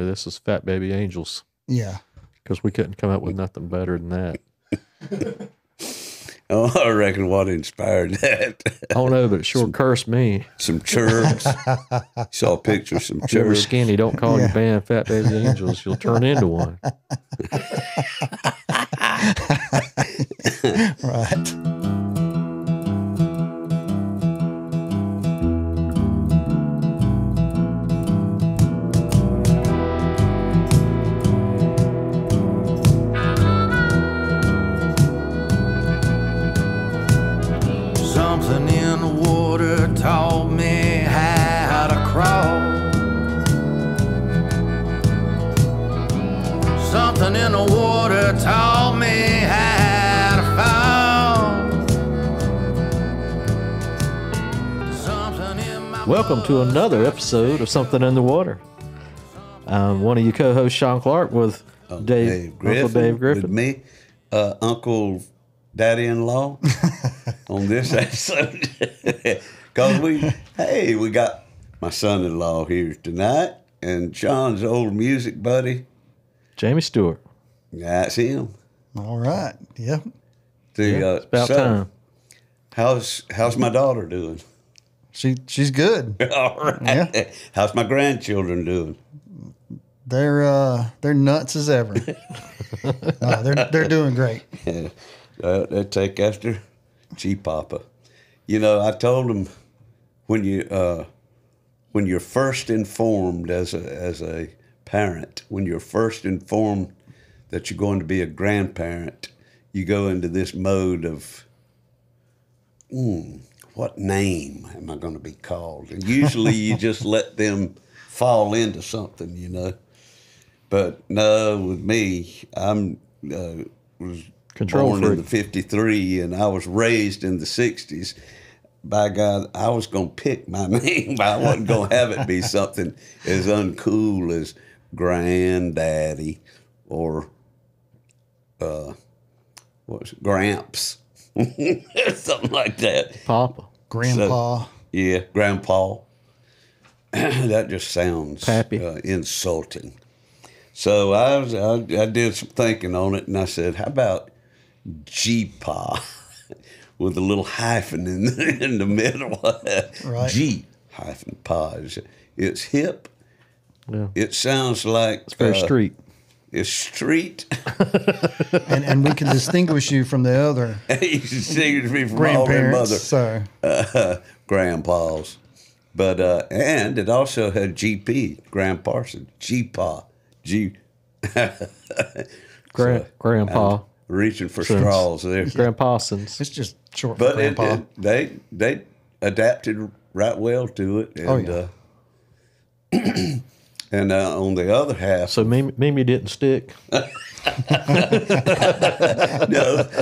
this is Fat Baby Angels. Yeah. Because we couldn't come up with nothing better than that. Oh, I reckon what inspired that. I don't know, but it sure cursed me. Some chirps. Saw a picture of some If you're ever chirps. skinny, don't call your band Fat Baby Angels. You'll turn into one. Right. Something in the water taught me how to crawl. Something in the water taught me how to fall. Something in my Welcome to another episode of Something in the Water. I'm one of you co-hosts, Sean Clark, with Dave Griffin, Uncle Dave Griffin. with me, Uncle Daddy-in-law on this episode. Because we got my son-in-law here tonight and Sean's old music buddy. Jamie Stewart. That's him. All right. Yep. It's about time. How's my daughter doing? She's good. All right. Yeah. How's my grandchildren doing? They're nuts as ever. No, they're doing great. They take after G-Papa. You know, I told them when you're first informed as a parent, when you're first informed that you're going to be a grandparent, you go into this mode of, what name am I going to be called? And usually you just let them fall into something, you know. But no, with me, was Control born freak. in the 53 and I was raised in the 60s. By God, I was going to pick my name, but I wasn't going to have it be something as uncool as Granddaddy or Gramps. Something like that. Papa. Grandpa. Yeah, Grandpa. That just sounds Pappy. Insulting. So I did some thinking on it, and I said, how about G-Pa with a little hyphen in the middle? Right. G-Pa. It's hip. Yeah. It sounds like... It's very street. It's street. And we can distinguish you from the other You can distinguish me from all their mother. So Grandpas. But, and it also had GP, Grand Parson, G-Pa. Grandpa. I'm reaching for straws there. Grandpasons. it's just short for But Grandpa. they adapted right well to it. And, and on the other half, So Mimi didn't stick. no,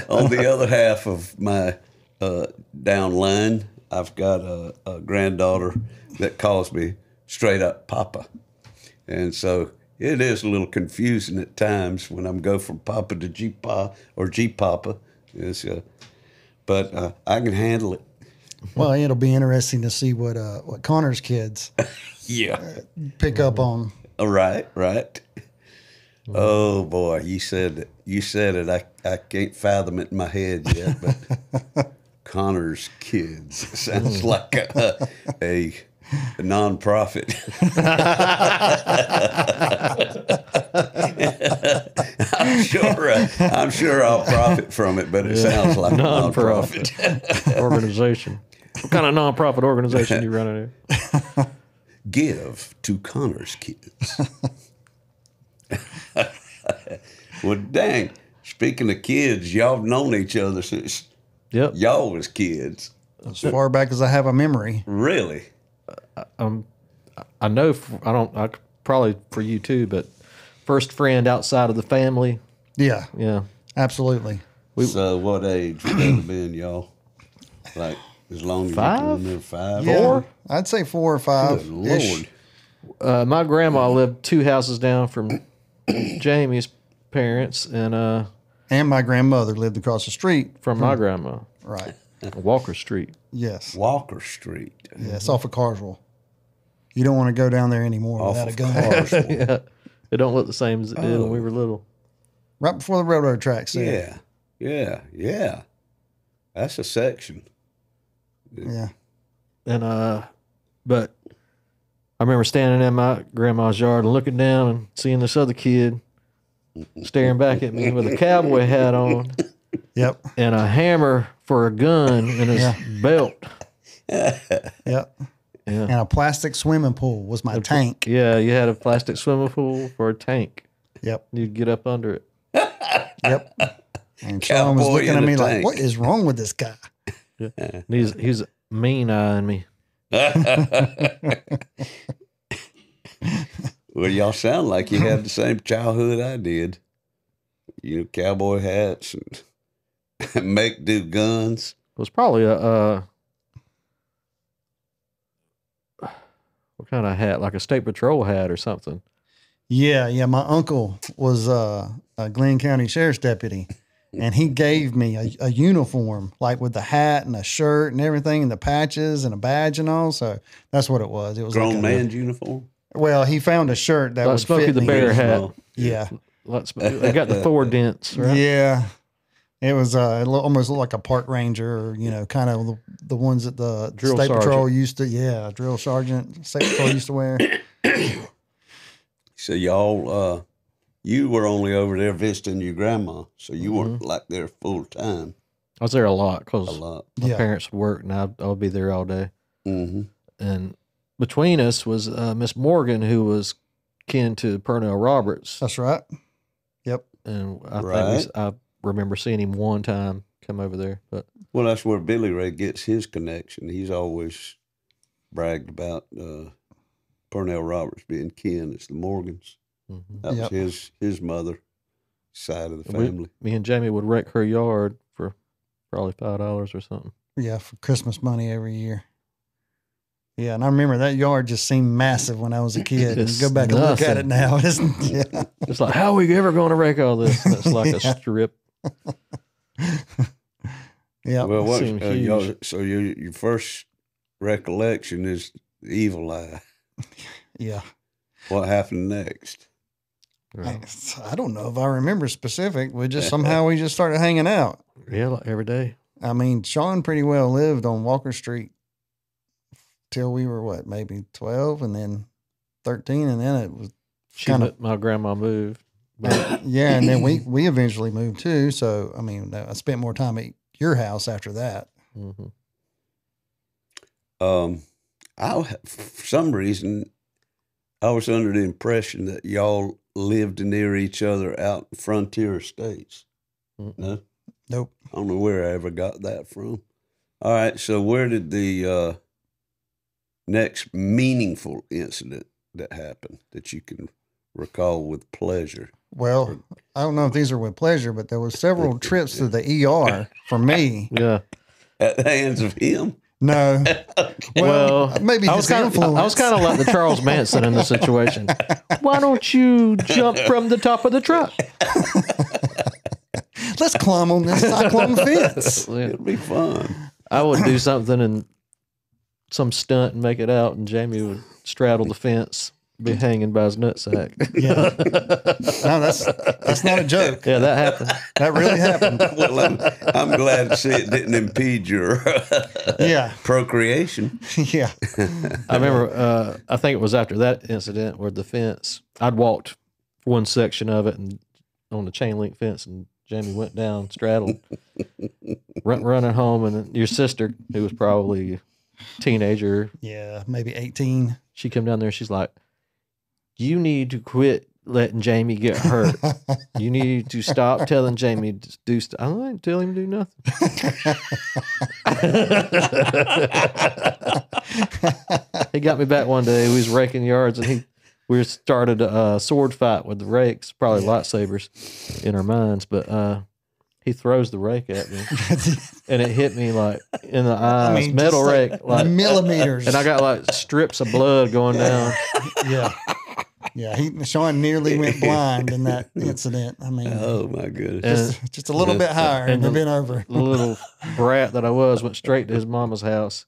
on the other half of my down line, I've got a granddaughter that calls me straight up Papa. And so it is a little confusing at times when I'm go from Papa to G-Pa or G-Papa. But I can handle it. Well, it'll be interesting to see what Connor's kids pick up on. Right. Oh boy, you said it. I can't fathom it in my head yet, but Connor's kids sounds like a nonprofit. I'm sure I'll profit from it, but it sounds like a nonprofit Organization. What kind of nonprofit organization you running here? Give to Connor's kids. Well, dang. Speaking of kids, y'all have known each other since y'all was kids. As far back as I have a memory. Really? I know, probably for you too, but first friend outside of the family. Yeah. Yeah. Absolutely. So what age would that have been, y'all? Like as long as Five? you can remember, 5? Yeah, Four? I'd say 4 or 5. Good Lord. My grandma lived 2 houses down from Jamie's parents, and my grandmother lived across the street from my grandma, Right. Walker Street. Yes. Walker Street. Yeah, it's off of Carswell. You don't want to go down there anymore Off without a of gun. Carswell. Yeah. It don't look the same as it did when we were little. Right before the railroad tracks. Yeah. That's a section. Yeah. And but I remember standing in my grandma's yard and looking down and seeing this other kid staring back at me with a cowboy hat on. Yep. And a hammer for a gun in his belt. Yep. Yeah. And a plastic swimming pool was my tank. Yeah, you had a plastic swimming pool for a tank. Yep. You'd get up under it. Yep. And Sean was looking at me like, what is wrong with this guy? Yeah. He's mean eyeing me. Well, y'all sound like you had the same childhood I did. You know, cowboy hats and make-do guns. It was probably a what kind of hat? Like a state patrol hat or something. Yeah. My uncle was a Glenn County Sheriff's deputy, and he gave me a uniform, like with the hat and a shirt and everything, and the patches and a badge and all. So that's what it was. It was grown like man's uniform. Well, he found a shirt that would Smokey fit the me. Bear hat. Yeah. They got the 4 dents, right? Yeah. It was almost looked like a park ranger, or, you know, kind of the ones that the Drill state sergeant. patrol used to, drill sergeant, state patrol used to wear. So y'all, you were only over there visiting your grandma, so you weren't like there full time. I was there a lot because A lot. my parents would work and I would be there all day. Mm-hmm. And between us was Miss Morgan, who was kin to Purnell Roberts. That's right. Yep. And I Right. think I remember seeing him one time come over there. But Well, that's where Billy Ray gets his connection. He's always bragged about Purnell Roberts being kin. It's the Morgans. That was his mother side of the family. me and Jamie would wreck her yard for probably $5 or something. Yeah, for Christmas money every year. Yeah, and I remember that yard just seemed massive when I was a kid. And It's go back and look at it nothing. now. Yeah. It's like, how are we ever going to wreck all this? And it's like a strip. Yeah. Well, what, seemed huge. so your first recollection is the Evil Eye. Yeah. What happened next? I don't know if I remember specific. We just somehow we just started hanging out. Yeah, like every day. I mean, Sean pretty well lived on Walker Street till we were maybe 12, and then 13, and then it was kind of My grandma moved. But yeah, and then we eventually moved too. So I mean, I spent more time at your house after that. For some reason, I was under the impression that y'all lived near each other out in frontier states. No? Nope. I don't know where I ever got that from. All right, so where did the next meaningful incident that happened that you can recall with pleasure? Well, I don't know if these are with pleasure, but there was several trips to the ER for me. yeah. At the hands of him? No. Well, maybe I was kind of like the Charles Manson in the situation. Why don't you jump from the top of the truck? Let's climb on this cyclone fence. Yeah. It'll be fun. I would do something and some stunt and make it out, and Jamie would straddle the fence, be hanging by his nutsack. Yeah. No, that's not a joke. Yeah, that happened. That really happened. Well, I'm glad to see it didn't impede your procreation. Yeah. I remember, I think it was after that incident where the fence, I'd walked one section of it and on the chain link fence, and Jamie went down, straddled, running home, and your sister, who was probably a teenager, Yeah, maybe 18. she come down there and she's like, you need to quit letting Jamie get hurt. You need to stop telling Jamie to do stuff. I don't tell him to do nothing. He got me back one day. We was raking yards, and we started a sword fight with the rakes, probably lightsabers in our minds, but he throws the rake at me, and it hit me like in the eyes, metal just rake, like millimeters. and I got like strips of blood going down. Yeah. Yeah, Sean nearly went blind in that incident. I mean, Oh, my goodness. just a little bit higher and and it'd been over. The little brat that I was went straight to his mama's house.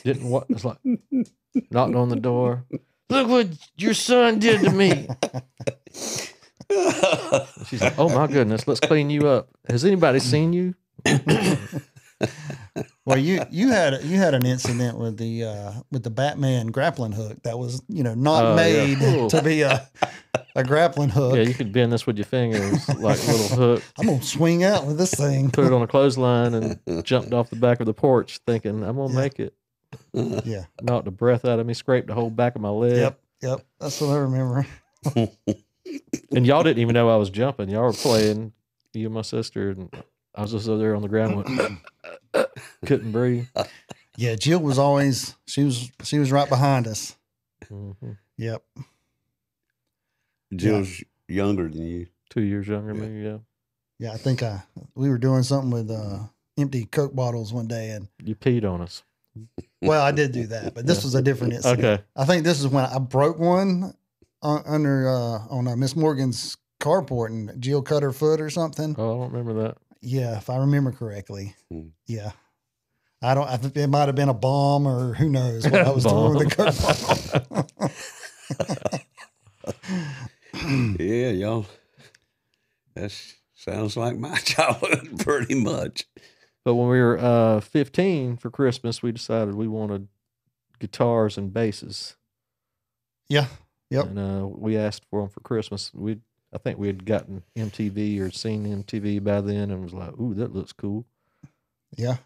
Didn't what? It's like knocked on the door. Look what your son did to me. She's like, oh my goodness, let's clean you up. Has anybody seen you? Well, you had an incident with the Batman grappling hook that was not made to be a grappling hook. Yeah, you could bend this with your fingers like a little hook. I'm gonna swing out with this thing. Put it on a clothesline and jumped off the back of the porch, thinking I'm gonna make it. Yeah, Knocked the breath out of me, scraped the whole back of my leg. Yep. That's what I remember. And y'all didn't even know I was jumping. Y'all were playing, you and my sister, and I was just over there on the ground, couldn't breathe. Yeah, Jill was always she was right behind us. Mm-hmm. Yep. Jill's younger than you. 2 years younger than me, yeah. Yeah, I think we were doing something with empty Coke bottles one day, and you peed on us. Well, I did do that, but this was a different incident. Okay. I think this is when I broke one on Miss Morgan's carport, and Jill cut her foot or something. Oh, I don't remember that. Yeah, if I remember correctly. Yeah. I think it might have been a bomb or who knows what I was doing with the Coke bottle. Yeah, y'all. That sounds like my childhood pretty much. But when we were 15 for Christmas, we decided we wanted guitars and basses. Yeah. Yep. And we asked for them for Christmas. I think we had gotten MTV or seen MTV by then and was like, ooh, that looks cool. Yeah.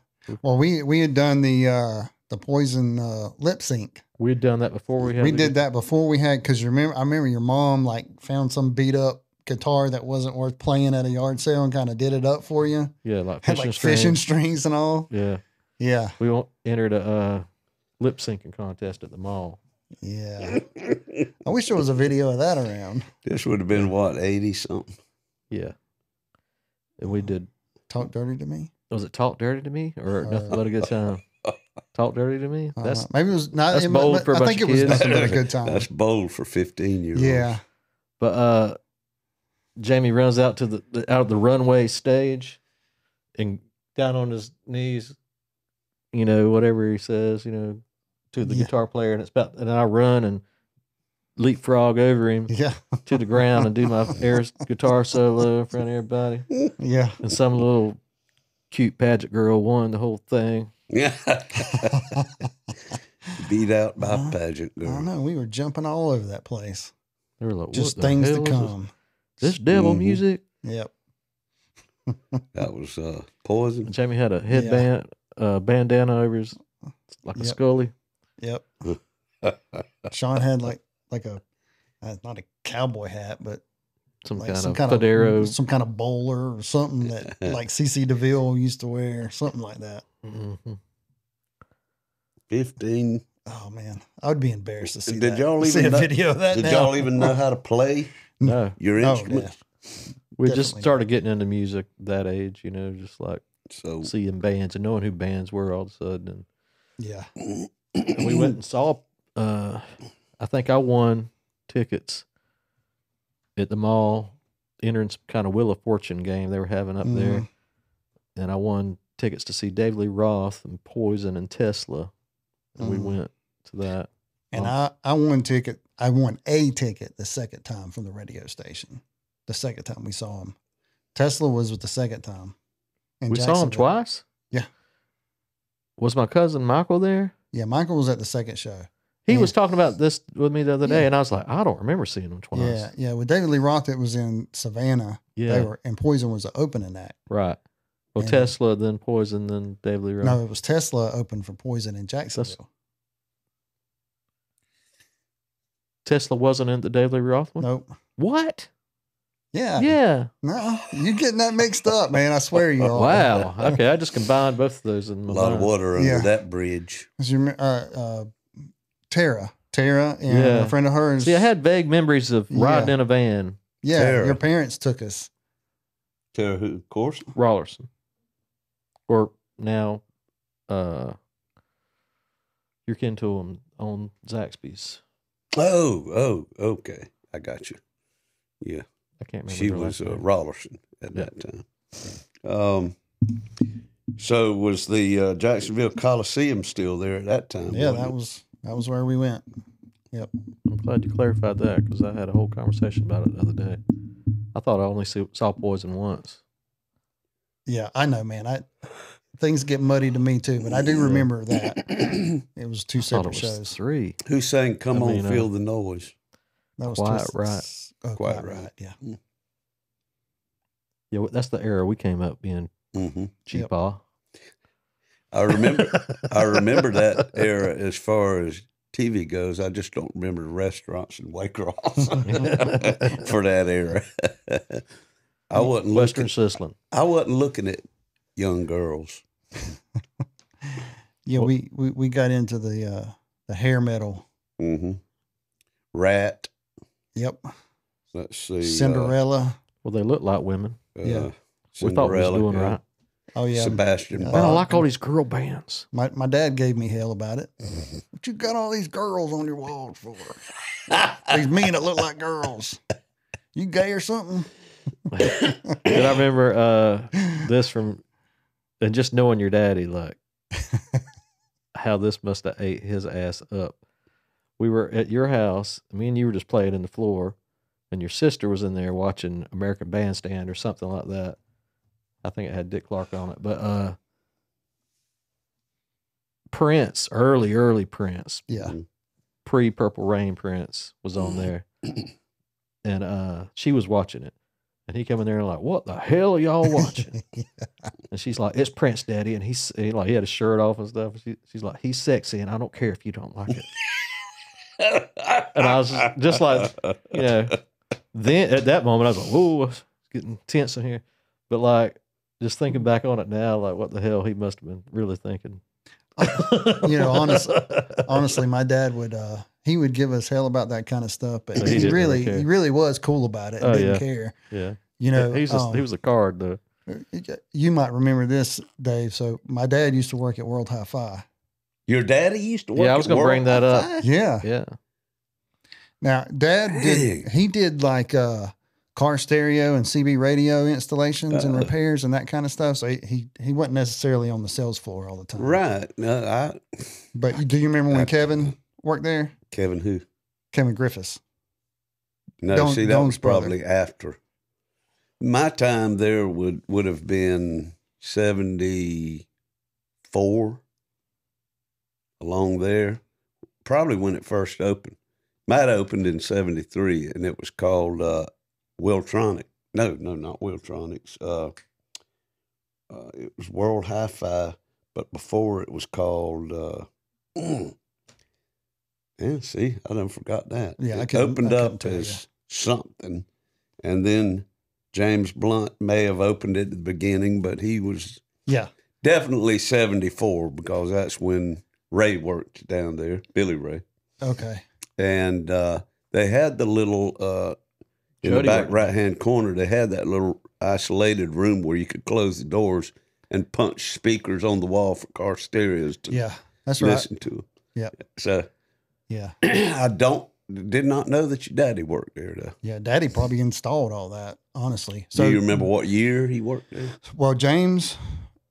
Well, we had done the Poison lip sync. We had done that before we had. We did that before we had, because I remember your mom like found some beat up guitar that wasn't worth playing at a yard sale and kind of did it up for you. Yeah, like fishing strings and all. Yeah. Yeah. We entered a lip syncing contest at the mall. Yeah. I wish there was a video of that around. This would have been what, 80 something? Yeah. And we did. Talk Dirty to Me? Was it Talk Dirty to Me or Nothing But a Good Time? Talk Dirty to Me? That's maybe it was not. That's bold for a bunch I think of it was kids. Nothing But a Good Time. That's bold for 15-year-olds. Yeah. But Jamie runs out to out of the runway stage and down on his knees, whatever he says, to the guitar player, and I run and leapfrog over him to the ground and do my air guitar solo in front of everybody. Yeah. And some little cute pageant girl won the whole thing. Yeah. Beat out by a pageant girl. I don't know. We were jumping all over that place. They were like, just what the things hell to is come. This devil music. Yep. That was Poison. Jamie had a headband, bandana over his, like a Scully. Yep. Sean had like a not a cowboy hat, but some like kind of federo, some kind of bowler or something that like CC DeVille used to wear, something like that. Mm-hmm. 15. Oh man, I would be embarrassed to see Did that. y'all see even a video of that? Did now. y'all even know how to play No. your instrument? We just started getting into music that age, just like seeing bands and knowing who bands were all of a sudden. And, yeah. And we went and saw, I think I won tickets at the mall, entering some kind of Wheel of Fortune game they were having up there. And I won tickets to see David Lee Roth and Poison and Tesla. And we went to that. And I won ticket. I won a ticket the second time from the radio station. The second time we saw him. Tesla was with the second time. We saw him twice? Yeah. Was my cousin Michael there? Yeah, Michael was at the second show. He was talking about this with me the other day, and I was like, I don't remember seeing him twice. Yeah, yeah. With David Lee Roth, it was in Savannah. Yeah. And Poison was the opening act. Right. Well, And Tesla, then Poison, then David Lee Roth. No, it was Tesla opened for Poison in Jacksonville. Tesla wasn't in the David Lee Roth one? Nope. What? Yeah. Yeah. No, you're getting that mixed up, man. I swear you are. Wow. Okay, I just combined both of those in my A lot of mind. water under that bridge. Tara and a friend of hers. See, I had vague memories of riding in a van. Yeah, Tara. your parents took us. Tara who, of course? Rollerson. Or now, you're kin to him on Zaxby's. Oh, okay. I got you. Yeah. I can't remember. She her was last name. Rollerson at that time. So was the Jacksonville Coliseum still there at that time? Yeah, wasn't that was where we went. Yep. I'm glad you clarified that because I had a whole conversation about it the other day. I thought I only saw poison once. Yeah, I know, man. Things get muddy to me too, but I do remember that it was two I thought separate it was shows. 3. Who sang "Come I On, mean, Feel the Noise"? That was Quiet Twisted- Right. Oh, Quiet Quiet Right. Right. Yeah. Yeah, that's the era we came up being Mm-hmm. cheapaw. I remember that era as far as TV goes. I just don't remember the restaurants in Waycross for that era. I wasn't Western looking. Sizzling. I wasn't looking at young girls. Yeah, we got into the hair metal. Mm-hmm. Rat. Yep. Let's see. Cinderella. Well, they look like women. Yeah. We thought we was Cinderella, doing yeah. right. Oh yeah. Sebastian Yeah. Man, I Bach. like all these girl bands. My dad gave me hell about it. What you got all these girls on your walls for? These men that look like girls. You gay or something? And I remember this from, and just knowing your daddy, like how this must have ate his ass up. We were at your house. Me and you were just playing in the floor, and your sister was in there watching American Bandstand or something like that. I think it had Dick Clark on it, but Prince, early Prince, Yeah. pre-Purple Rain Prince was on there, and she was watching it, and he come in there and like, "What the hell are y'all watching?" And she's like, "It's Prince, Daddy," and he had his shirt off and stuff. She's like, "He's sexy, and I don't care if you don't like it." And I was just like, you know, then at that moment I was like, "Whoa, it's getting tense in here," but like just thinking back on it now, like what the hell he must have been really thinking. You know, honestly, my dad would he would give us hell about that kind of stuff, but But he he didn't really really care. he really was cool about it. Oh, Didn't yeah. care. Yeah, You know, he was a card though. you might remember this, Dave. So my dad used to work at World Hi-Fi. Your daddy used to work. Yeah, I was at gonna World bring that up. Hi-Fi? Yeah. Yeah, Now, Dad Dang. did like car stereo and CB radio installations and repairs and that kind of stuff. So he wasn't necessarily on the sales floor all the time. Right. No, But do you remember when Kevin worked there? Kevin who? Kevin Griffiths. No, Don- see, that Don's was probably after. My time there would have been 74 along there, probably when it first opened. Might have opened in 73, and it was called Wiltronic. No, not Wiltronics. It was World Hi-Fi, but before it was called. Yeah, see, I done forgot that. Yeah, I it couldn't- opened I couldn't up tell as something, and then James Blunt may have opened it at the beginning, but he was Yeah. definitely 74 because that's when Ray worked down there, Billy Ray. Okay. And they had the little, in Jody the back worked. right-hand corner, they had that little isolated room where you could close the doors and punch speakers on the wall for car stereos to Yeah. That's right. listen to. Yeah. So Yeah. I did not know that your daddy worked there, though. Yeah. Daddy probably installed all that, honestly. So Do you remember what year he worked there? Well, James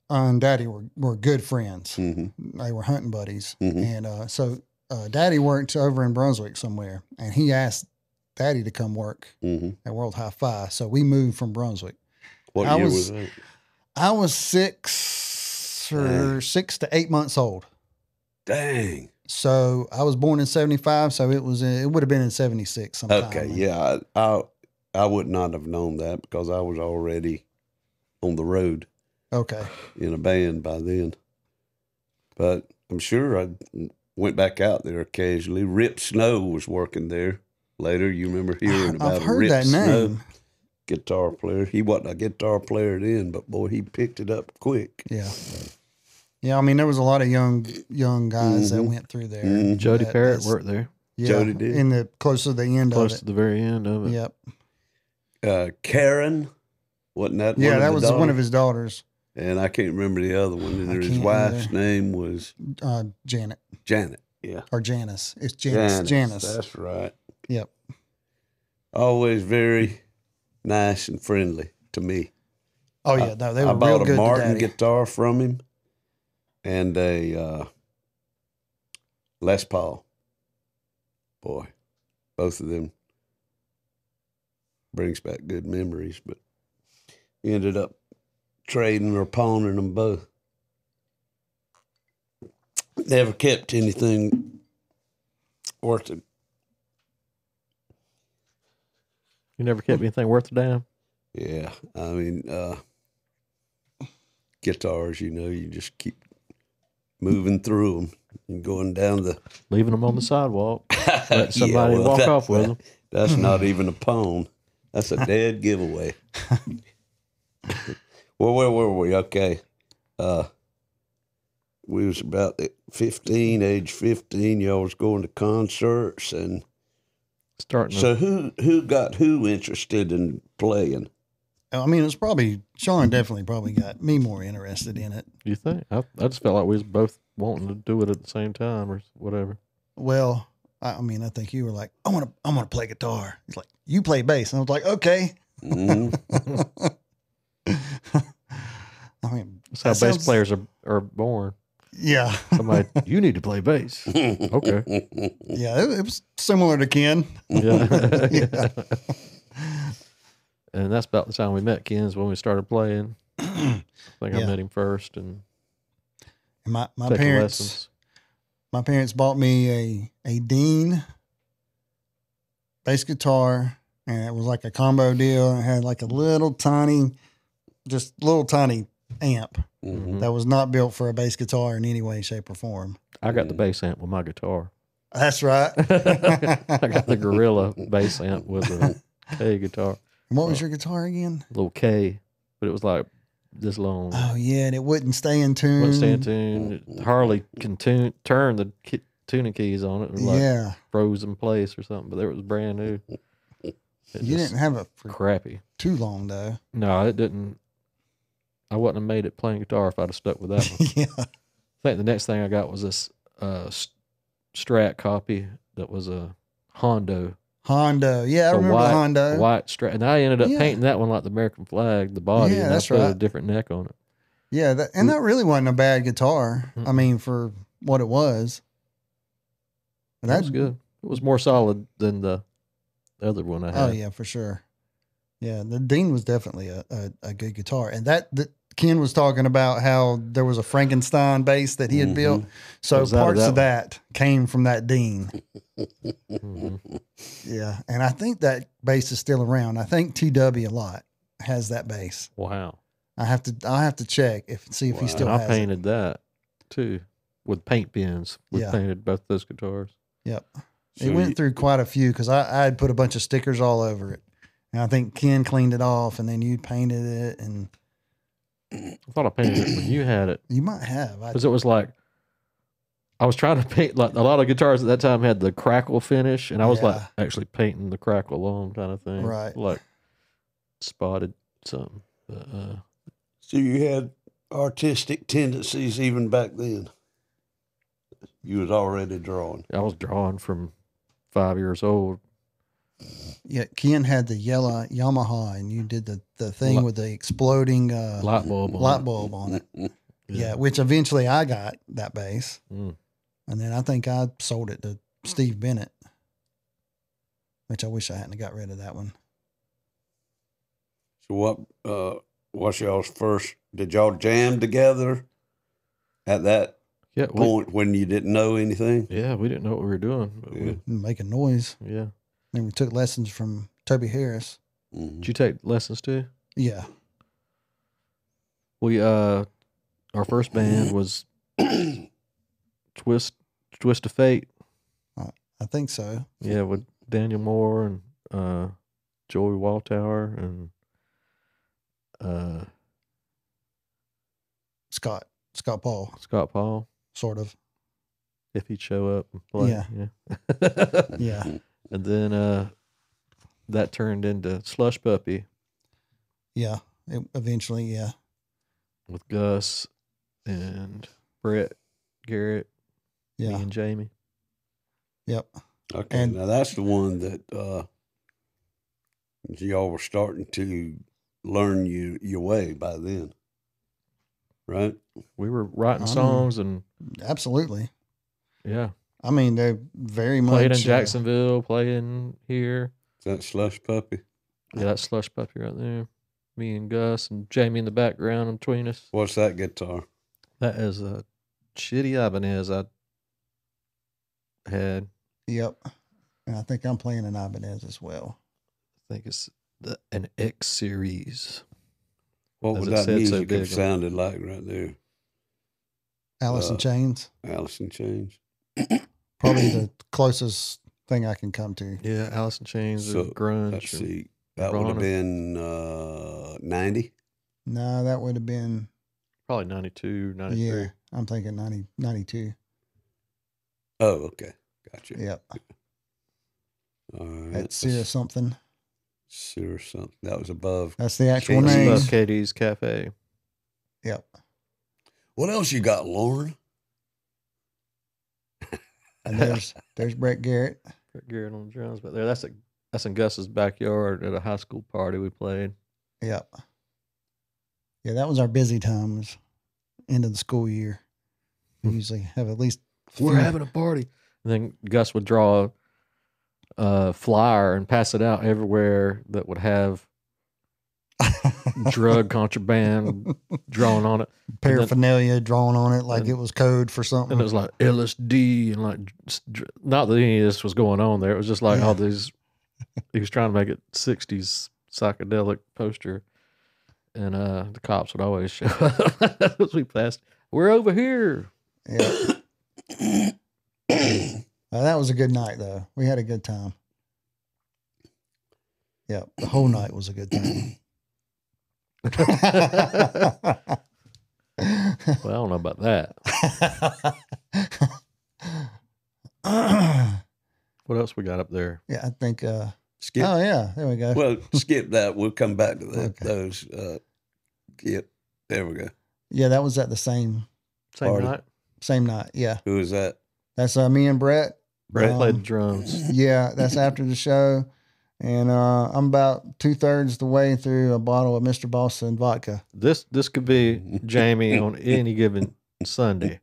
and Daddy were good friends. Mm-hmm. They were hunting buddies. Mhm. And so Daddy worked over in Brunswick somewhere, and he asked Daddy to come work Mm-hmm. at World Hi-Fi. So we moved from Brunswick. What I year was- was that? I was 6 to 8 months old. Dang. So I was born in 75. So it would have been in 76 sometime. Okay, yeah, I would not have known that because I was already on the road Okay. in a band by then. But I'm sure I went back out there occasionally. Rip Snow was working there later. You remember hearing about I've heard Rip that Snow, name. guitar player. He wasn't a guitar player then, but boy, he picked it up quick. Yeah. Yeah. I mean, there was a lot of young guys that went through there. Mhm. Jody That- Parrott that's- worked there, Yeah, Jody did. in the close to the end close of to it. the very end of it. Yep. Karen, wasn't that? Yeah, one that of was the one of daughters? his daughters, And I can't remember the other one. And I his can't wife's either. name was Janet Janet. Yeah, or Janice. It's Janice. Janice. That's right. Yep. Always very nice and friendly to me. Oh yeah, no, they I were real bought good a to Martin Daddy. guitar from him and a Les Paul. boy, both of them brings back good memories, but we ended up trading or pawning them both. Never kept anything worth it. You never kept anything worth a damn? Yeah, I mean, guitars, you just keep moving through them and going down the... Leaving them on the sidewalk. Let somebody walk off with them. That's not even a pawn. That's a dead giveaway. Well, where were we? Okay. We was about 15, age 15. Y'all was going to concerts and... So who got who interested in playing? I mean, it's probably Sean. Definitely, probably got me more interested in it. You think? I just felt like we was both wanting to do it at the same time or whatever. Well, I mean, I think you were like, I want to play guitar. He's like, you play bass, and I was like, okay. Mm-hmm. I mean, that's how bass players are born. Yeah. Somebody, you need to play bass. Okay. Yeah, it was similar to Ken. Yeah. Yeah. And that's about the time we met Ken's when we started playing. I think I met him first and my parents bought me a Dean bass guitar, and it was like a combo deal. It had like a little tiny amp that was not built for a bass guitar in any way, shape, or form. I got the bass amp with my guitar. That's right. I got the Gorilla bass amp with a K guitar. And what was your guitar again? Little K, but it was like this long. Oh yeah, and it wouldn't stay in tune. Wouldn't stay in tune. Harley can turn the tuning keys on it. And like froze in place or something, but it was brand new. You didn't have it for crappy too long though. No, it didn't. I wouldn't have made it playing guitar if I'd have stuck with that one. Yeah. I think the next thing I got was this Strat copy that was a Hondo. Yeah, I remember the Hondo. White Strat. And I ended up painting that one like the American flag, the body, and I put a different neck on it. Yeah, that really wasn't a bad guitar. I mean, for what it was. That was good. It was more solid than the other one I had. Oh, yeah, for sure. Yeah, the Dean was definitely a good guitar. And that Ken was talking about how there was a Frankenstein bass that he had built. So parts of that came from that Dean. Yeah, and I think that bass is still around. I think TW a lot has that bass. Wow. I'll have to check see if he still has it. I painted that too with paint pens. We painted both those guitars. Yep. It went through quite a few because I had put a bunch of stickers all over it. And I think Ken cleaned it off, and then you painted it. And I thought I painted it when you had it. You might have. Because it was like, I was trying to paint, like a lot of guitars at that time had the crackle finish, and I was like actually painting the crackle on kind of thing. Right. Like spotted something. But, so you had artistic tendencies even back then? You was already drawing? I was drawing from 5 years old. Yeah, Ken had the yellow Yamaha, and you did the thing with the exploding light bulb on it. Yeah, which eventually I got that bass. And then I think I sold it to Steve Bennett, which I wish I hadn't got rid of that one. So what's y'all's first, did y'all jam together at that point when you didn't know anything? Yeah, we didn't know what we were doing. But making noise. Yeah. And we took lessons from Toby Harris. Did you take lessons too? Yeah. We our first band was Twist of Fate. I think so. Yeah, with Daniel Moore and Joey Walltower and Scott Paul. Scott Paul. Sort of. If he'd show up and play. Yeah. Yeah. And then that turned into Slush Puppy. Yeah, eventually, yeah. With Gus and Brett, Garrett, me and Jamie. Yep. Okay, now that's the one that y'all were starting to learn your way by then, right? We were writing songs and... Absolutely. Yeah. I mean, they're very much Played in Jacksonville, playing here. Is that Slush Puppy? Yeah, that Slush Puppy right there. Me and Gus and Jamie in the background in between us. What's that guitar? That is a shitty Ibanez I had. Yep. And I think I'm playing an Ibanez as well. I think it's an X series. What As would it that said so music big have on- sounded like right there? Alice in Chains, Alice in Chains. probably the closest thing I can come to. Yeah, Alice in Chains or So, grunge. let's or- see. That would have Nirvana. been 90. No, that would have been, Probably 92, 93. yeah, I'm thinking 92. Oh, okay. Gotcha. Yep. All right. At CiraSomething. CiraSomething. That was above. That's the actual Jeez. name. Above Katie's Cafe. Yep. What else you got, Lauren? And there's Brett Garrett. Brett Garrett on the drums, but there. That's in Gus's backyard at a high school party we played. Yep. Yeah, that was our busy times. End of the school year. We usually have at least We're few- having a party. And then Gus would draw a flyer and pass it out everywhere that would have drug contraband drawn on it. paraphernalia drawn on it like and- it was code for something. And it was like LSD and like, not that any of this was going on there. It was just like all these, he was trying to make it 60s psychedelic poster. And the cops would always show up as we passed. We're over here. Yeah. That was a good night, though. We had a good time. Yeah, the whole night was a good time. Well, I don't know about that. What else we got up there? Yeah, I think. Skip. Oh yeah, there we go. Well, skip that. We'll come back to that. Okay. Those. Yep. There we go. Yeah, that was at the same Same Party. night. Yeah, Who is that? that's me and Brett. Brett played the Um, drums. Yeah, that's after the show, and I'm about 2/3 the way through a bottle of Mr. Boston vodka. This could be Jamie on any given Sunday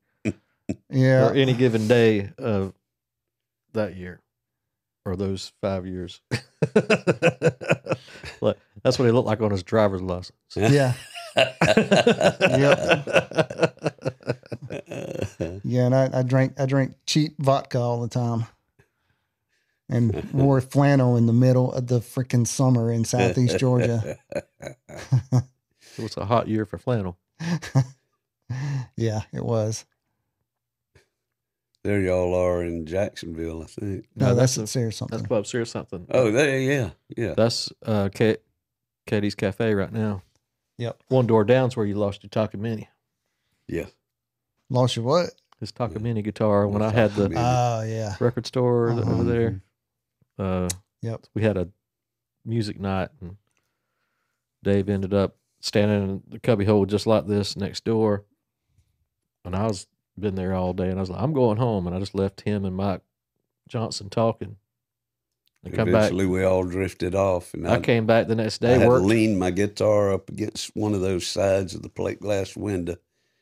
Yeah, or any given day of that year or those 5 years. Look, that's what he looked like on his driver's license. yeah, yeah. And I drank cheap vodka all the time, and wore flannel in the middle of the freaking summer in Southeast Georgia. It was a hot year for flannel. Yeah, it was. There y'all are in Jacksonville, I think. No, that's a- at CiraSomething. That's Club CiraSomething. Oh, there, yeah, yeah. That's Katie's Cafe right now. Yep. One door down's where you lost your Takamine. Yeah. Lost your what? His Takamine guitar when I had the Takamine. Oh yeah. record store Uh-huh. over there. Yep. We had a music night, and Dave ended up standing in the cubby hole just like this next door. And I was been there all day, and I was like, I'm going home, and I just left him and Mike Johnson talking. And come back. Eventually, we all drifted off, and I came back the next I day. had to Worked lean my guitar up against one of those sides of the plate glass window,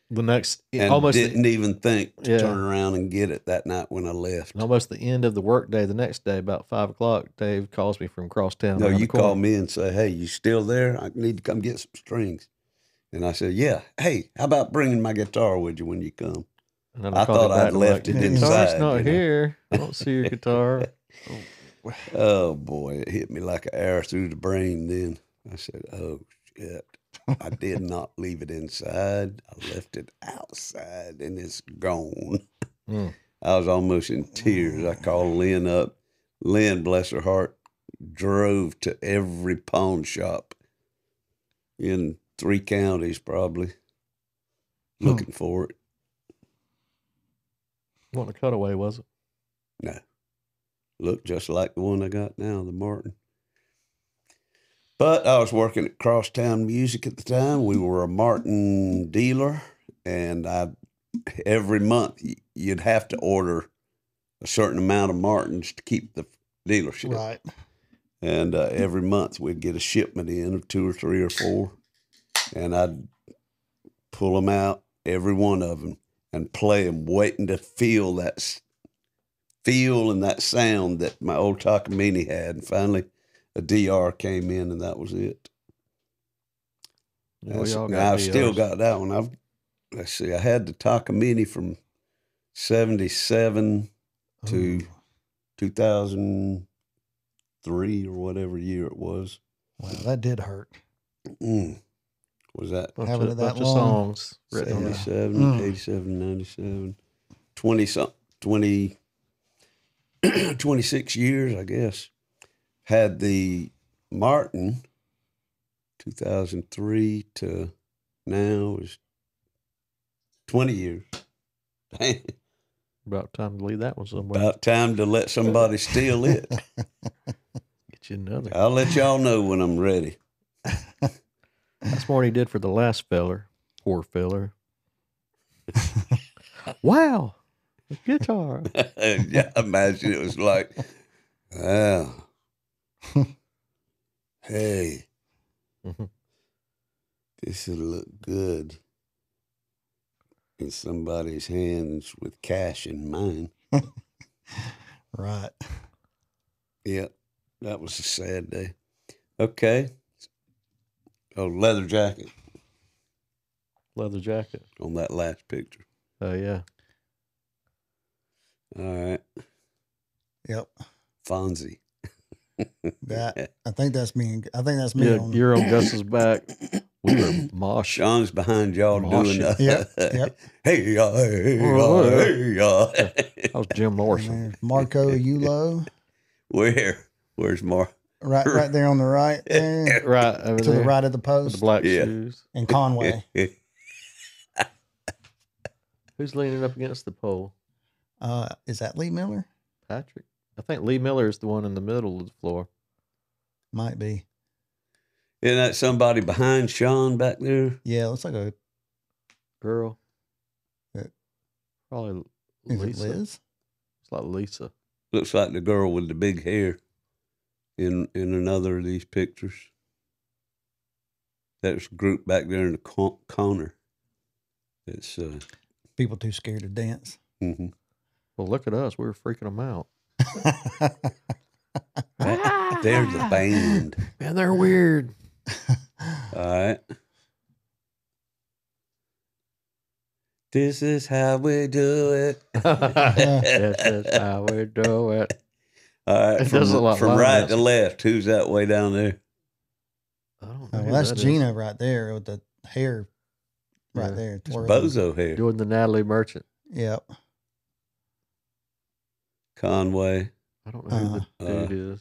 the next and almost didn't even think to Yeah. turn around and get it that night when I left. almost the end of the work day. The next day, about 5 o'clock, Dave calls me from across town. No, around the you corner. call me and say, "Hey, you still there? I need to come get some strings." And I said, "Yeah. Hey, how about bringing my guitar with you when you come?" And then I called thought him back I'd and left like, it "Your inside, guitar's not you know." here. I don't see your guitar. Oh boy, it hit me like an arrow through the brain. Then I said, "Oh shit." I did not leave it inside. I left it outside, and it's gone. Mm. I was almost in tears. I called Lynn up. Lynn, bless her heart, drove to every pawn shop in 3 counties, probably, looking for it. What a cutaway was it? No. Looked just like the one I got now, the Martin. But I was working at Crosstown Music at the time. We were a Martin dealer, and every month you'd have to order a certain amount of Martins to keep the dealership. Right. And every month we'd get a shipment in of 2 or 3 or 4, and I'd pull them out, every one of them, and play them, waiting to feel that feel and that sound that my old Takamine had. And finally, a DR came in, and that was it. Yeah, we all got Now, I've DRs. still got that one. Let's see, I had the Takamine from 77 to 2003 or whatever year it was. Wow, that did hurt. Was that Having it that bunch of long. songs written on it. 77, 87, 97, 26 years, I guess. Had the Martin, 2003 to now is 20 years. Dang. About time to leave that one somewhere. About time to let somebody steal it. Get you another. I'll let y'all know when I'm ready. That's more than he did for the last feller. Poor feller. Wow. A guitar. Yeah, imagine it was like, wow. Hey, this would look good in somebody's hands with cash in mine. Right. Yep, that was a sad day. Okay. Oh, leather jacket Leather jacket. on that last picture. Oh, yeah. All right. Yep. Fonzie. That I think that's me. I think that's me. Yeah, on, you're on Gus's back. We were mosh. Sean's behind y'all doing Yep, yep. Hey, y'all, hey, y'all, hey, y'all. That was Jim Morrison. There's Marco Yulo, Where's Mark? right there on the right there, Right over to there. the right of the With post, the black Yeah. shoes. and Conway. Who's leaning up against the pole? Is that Lee Miller? Patrick. I think Lee Miller is the one in the middle of the floor. Might be. Isn't that somebody behind Sean back there? Yeah, looks like a. Girl. Yeah. Probably Is it Lisa. Liz? It's like Lisa. Looks like the girl with the big hair in another of these pictures. That's grouped back there in the corner. It's People too scared to dance. mm-hmm. Well, look at us. We were freaking them out. They're the band. Man, they're weird. All right. This is how we do it. This is how we do it. All right, It does look like from line right dancing. to left, who's that way down there? I don't know. Oh, who well, that's that is. Gina right there with the hair right Yeah. there. It's twirling. Bozo hair. Doing the Natalie Merchant. Yep. Conway. I don't know who the dude is.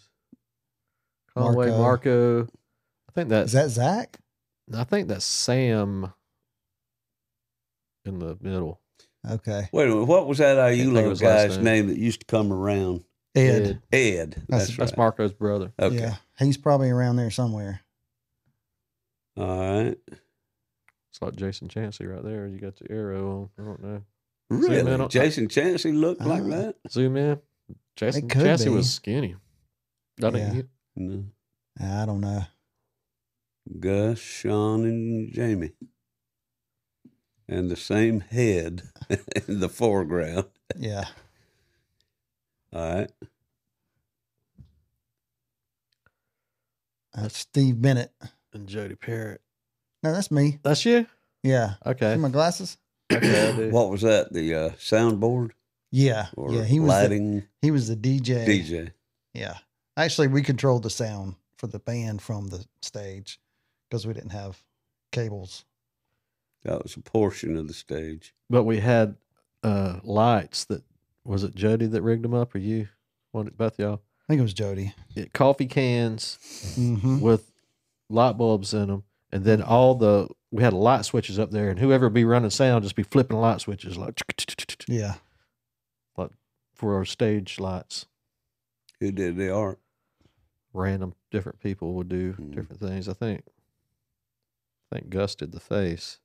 Marco. Conway, Marco. I think Is that Zach? that's Sam in the middle. Okay. Wait a minute, what was that think of Ayulo his last guy's name. name that used to come around? Ed. Ed. That's That's right. Marco's brother. Okay. Yeah. He's probably around there somewhere. All right. It's like Jason Chancey right there. You got the arrow on. I don't know. Really? on- Jason Chancey looked like that? Zoom in. Jason could Chancey be. was skinny. I think Yeah. No. I don't know. Gus, Sean, and Jamie. And the same head in the foreground. Yeah. All right. That's Steve Bennett. and Jody Parrott. No, that's me. That's you? Yeah. Okay. See my glasses? Okay, I do. What was that? The soundboard? Yeah. Or Yeah. He was lighting he was the DJ. DJ? Yeah. Actually, we controlled the sound for the band from the stage because we didn't have cables. That was a portion of the stage. But we had lights that, was it Jody that rigged them up or you? Both y'all? I think it was Jody. Coffee cans Mm-hmm. with light bulbs in them. And then we had light switches up there, and whoever be running sound just be flipping light switches like Yeah. for our stage lights. Who did the art? Random different people would do Mm. different things. I think Gus did the face.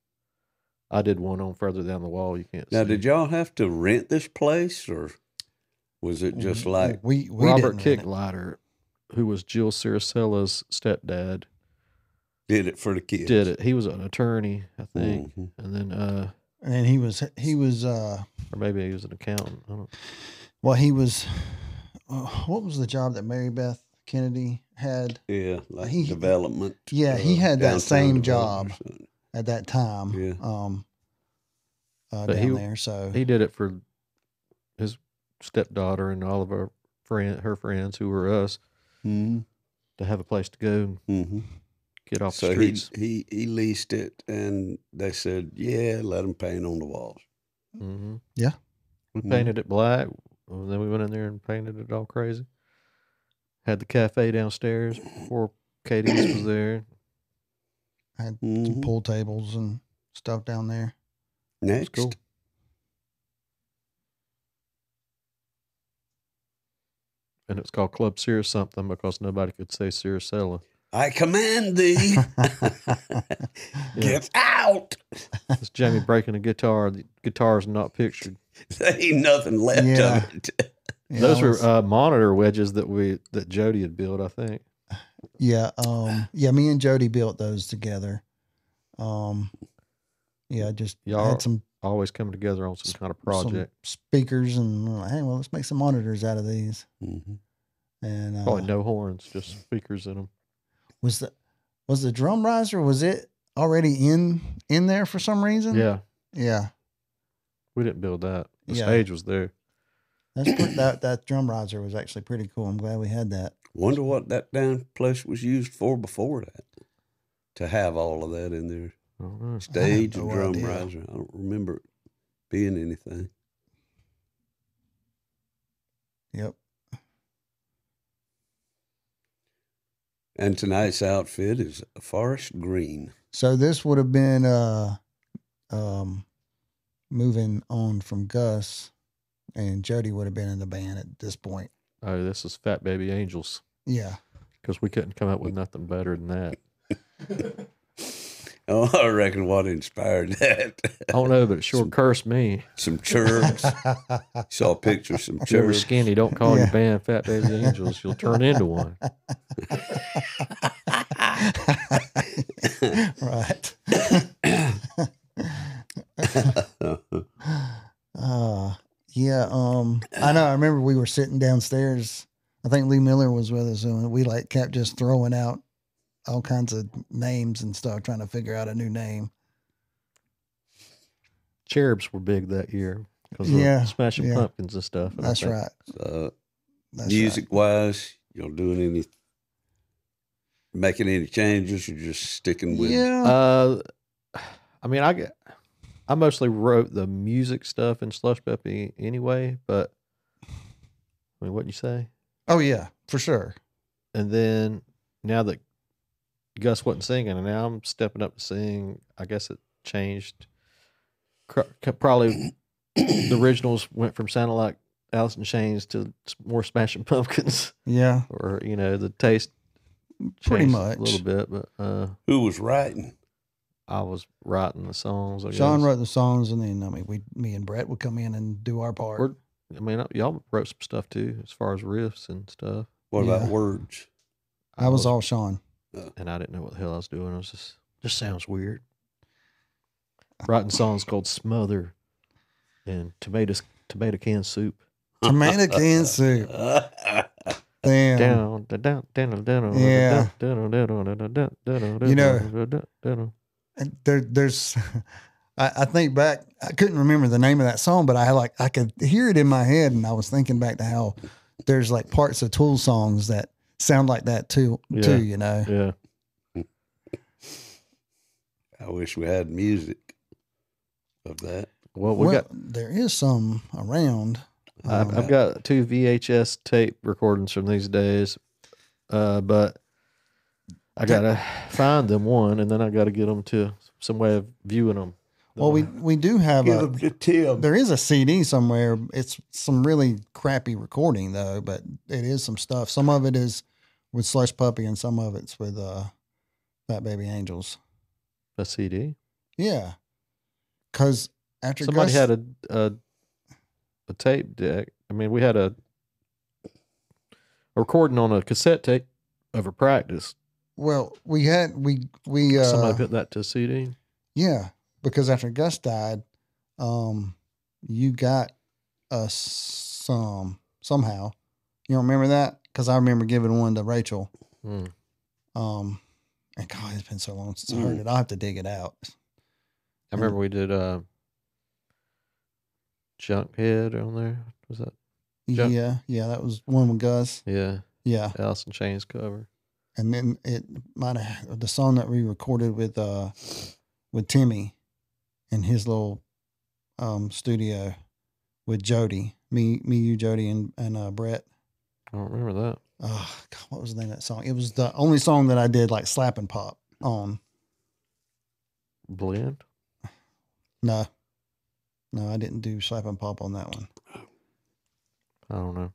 I did one on further down the wall. You can't Now, see. did y'all have to rent this place, or was it just like we Robert didn't rent it. Kicklighter, who was Jill Cirasella's stepdad, did it for the kids? did it. He was an attorney, I think, Mhm. and then And he was or maybe he was an accountant. I don't. Well, he was. What was the job that Mary Beth Kennedy had? Yeah, like He- development. Yeah, he had that downtown same development job or something. at that time. Yeah. But Down there. So He did it for his stepdaughter and all of her friends who were us Mm-hmm. to have a place to go and Mm-hmm. get off the So streets. he leased it, and they said, "Yeah, let him paint on the walls." Mm-hmm. Yeah. We Mhm. painted it black. And then we went in there and painted it all crazy. Had the cafe downstairs before Katie's was there. had some Mhm. pool tables and stuff down there. Next, Cool. And it was called Club CiraSomething because nobody could say Ciracella. I command thee, get out. It's Jamie breaking a guitar. The guitar's not pictured. There ain't nothing left Yeah. of it. Yeah, Those I were was- monitor wedges that Jody had built, I think. Yeah, me and Jody built those together. Just Y'all had some always coming together on some kind of project. speakers and we're like, hey, well, let's make some monitors out of these. Mm-hmm. And Probably no horns, just speakers in them. was the drum riser, was it already in there for some reason? Yeah, Yeah. we didn't build that. The Yeah. stage was there. That drum riser was actually pretty cool. I'm glad we had that. Wonder what that damn place was used for before that. To have all of that in there, I don't know. stage no and drum idea. riser. I don't remember it being anything. Yep. And tonight's outfit is a forest green. So this would have been moving on from Gus, and Jody would have been in the band at this point. Oh, this is Fat Baby Angels Yeah. because we couldn't come up with nothing better than that. Oh, I reckon what inspired that. I don't know, but it sure cursed me. Some chirps. Saw a picture of some If you're ever chirps. skinny, don't call your Yeah. band Fat Baby Angels. You'll turn into one. Right. I know. I remember we were sitting downstairs. I think Lee Miller was with us, and we kept just throwing out all kinds of names and stuff, trying to figure out a new name. Cherubs were big that year because Yeah, of Smashing yeah. Pumpkins and stuff. And I That's think right. That's Music wise, y'all doing any, making any changes, or just sticking right. with? Yeah. I mean, I mostly wrote the music stuff in Slush Puppy anyway, but I mean, what'd you say? Oh yeah, for sure. And then now that Gus wasn't singing, and now I'm stepping up to sing, I guess it changed. Probably the originals went from sounding like Alice in Chains to more Smashing Pumpkins, Yeah, or the taste pretty changed much. a little bit. But Who was writing? I was writing the songs. I Sean guess. wrote the songs, and then me and Brett would come in and do our part. Y'all wrote some stuff too, as far as riffs and stuff. What about Yeah. words? I was all Sean. And I didn't know what the hell I was doing. I was just sounds weird. Writing songs called Smother and tomato can soup. Tomato can soup. Damn. Down, down, down, down, Yeah. down. There's I think back, I couldn't remember the name of that song, but I could hear it in my head, and I was thinking back to how there's parts of Tool songs that sound like that too, Yeah. Yeah. I wish we had music of that. Well, there is some around. I've got 2 VHS tape recordings from these days, but I gotta find them and then I gotta get them to some way of viewing them. Well, we do have Give them to Tim. there is a CD somewhere. It's some really crappy recording though, but it is some stuff. Some of it is with Slush Puppy, and some of it's with Fat Baby Angels. A CD. Yeah, because after Somebody Gus, had a tape deck. I mean, we had a recording on a cassette tape of a practice. well, we Somebody put that to a CD. yeah, because after Gus died, you got a somehow. You don't remember that? Because I remember giving one to Rachel. Mm. And God, it's been so long since I heard it. I'll have to dig it out. I remember we did Junkhead on there. Was that? Yeah, that was one with Gus. Yeah. Yeah. Alice in Chains cover. And then it might have the song that we recorded with Timmy in his little studio with Jody. Me, you, Jody, and Brett. I don't remember that. Oh, God, what was the name of that song? It was the only song that I did like slap and pop on. Blend? No, I didn't do slap and pop on that one. I don't know.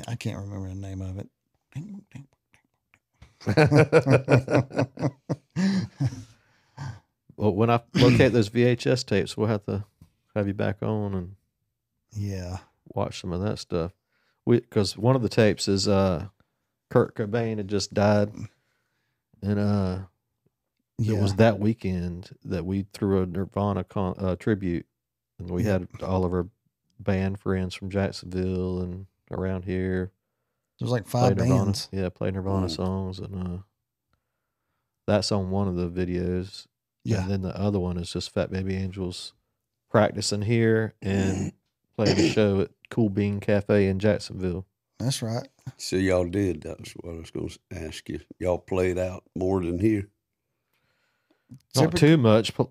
I can't remember the name of it. Well, when I locate those VHS tapes, we'll have to have you back on and watch some of that stuff. Because one of the tapes is Kurt Cobain had just died, and it was that weekend that we threw a Nirvana tribute, and we had all of our band friends from Jacksonville and around here. There's like 5 bands. Played Nirvana songs, and that's on one of the videos. Yeah. And then the other one is just Fat Baby Angels practicing here and playing a show at Cool Bean Cafe in Jacksonville. That's right. So y'all did. That's what I was going to ask you. Y'all played out more than here? Not too much, but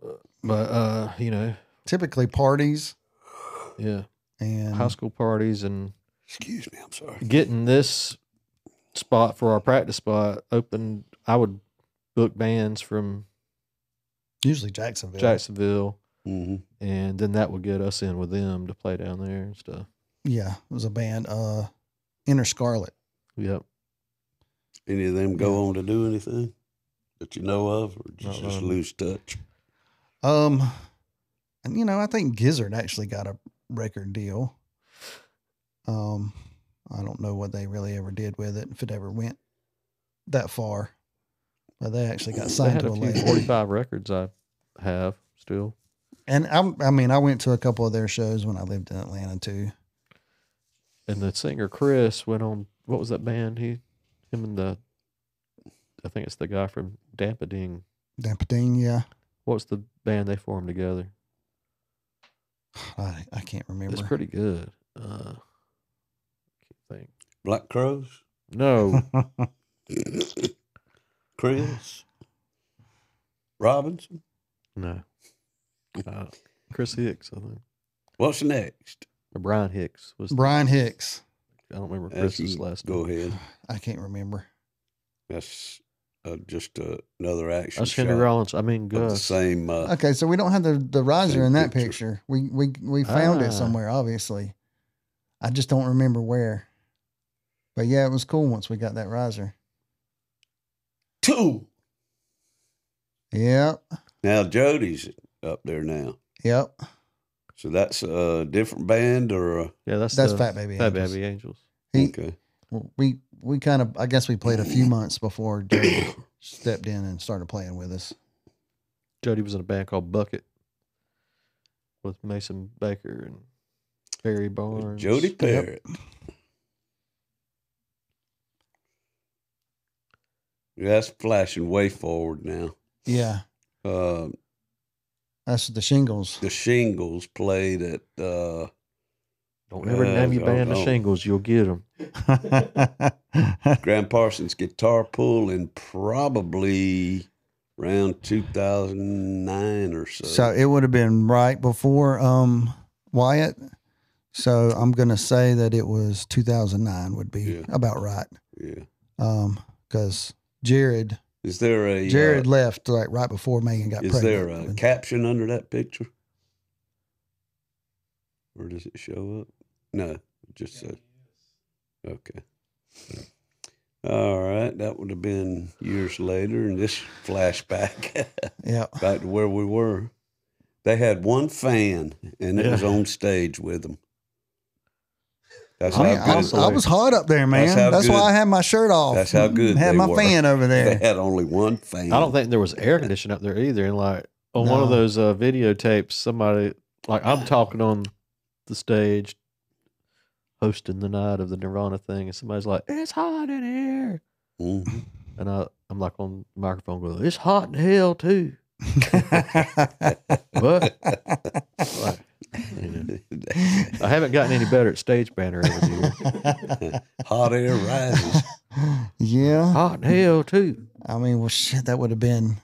you know. Typically parties. Yeah. And high school parties and. Excuse me, I'm sorry. Getting this spot for our practice spot open, I would book bands from usually Jacksonville. Mm-hmm. And then that would get us in with them to play down there and stuff. Yeah, it was a band, Inner Scarlet. Yep. Any of them go on to do anything that you know of, or just lose touch? And you know, I think Gizzard actually got a record deal. I don't know what they really ever did with it, if it ever went that far. But they actually got signed to a label. 45 records I have still. And I went to a couple of their shows when I lived in Atlanta too. And the singer Chris went on, what was that band? Him and I think it's the guy from Dampading. Dampading, yeah. What's the band they formed together? I can't remember. It's pretty good. I can't think. Black Crows? No. Chris? Robinson? No. Chris Hicks, I think. What's next? Brian Hicks was Brian Hicks. I don't remember Chris's last name. Go ahead. I can't remember. That's just another action. That's Henry Rollins. I mean, Gus. The same. Okay, so we don't have the riser in that picture. We found it somewhere, obviously. I just don't remember where. But yeah, it was cool once we got that riser. 2. Yep. Now Jody's up there now. Yep. So that's a different band, or that's Fat Baby Fat Angels. Baby Angels. Okay. We kind of, I guess we played a few months before Jody stepped in and started playing with us. Jody was in a band called Bucket with Mason Baker and Barry Barnes. Jody Parrott. Yeah, that's flashing way forward now. Yeah. That's the Shingles. The Shingles played at. Don't ever name your band the Shingles. You'll get them. Graham Parsons guitar pull in probably around 2009 or so. So it would have been right before Wyatt. So I'm going to say that it was 2009 would be about right. Yeah. Because Jared. Is there a Jared left right before Megan got pregnant. Is there a caption under that picture? Or does it show up? No, it just says. Okay. All right. That would have been years later, and this flashback. Yeah. Back to where we were. They had one fan, and it was on stage with them. That's how good. I was hot up there, man. That's why I had my shirt off. That's how good I had my fan over there. They had only one fan. I don't think there was air conditioning up there either. And like on one of those videotapes, somebody, like I'm talking on the stage, hosting the night of the Nirvana thing, and somebody's like, "It's hot in here," and I'm like on the microphone going, "It's hot in hell too." What? Like, I haven't gotten any better at stage banter over the years. Hot air rises. Yeah. Hot in hell too. I mean, well, shit, that would have been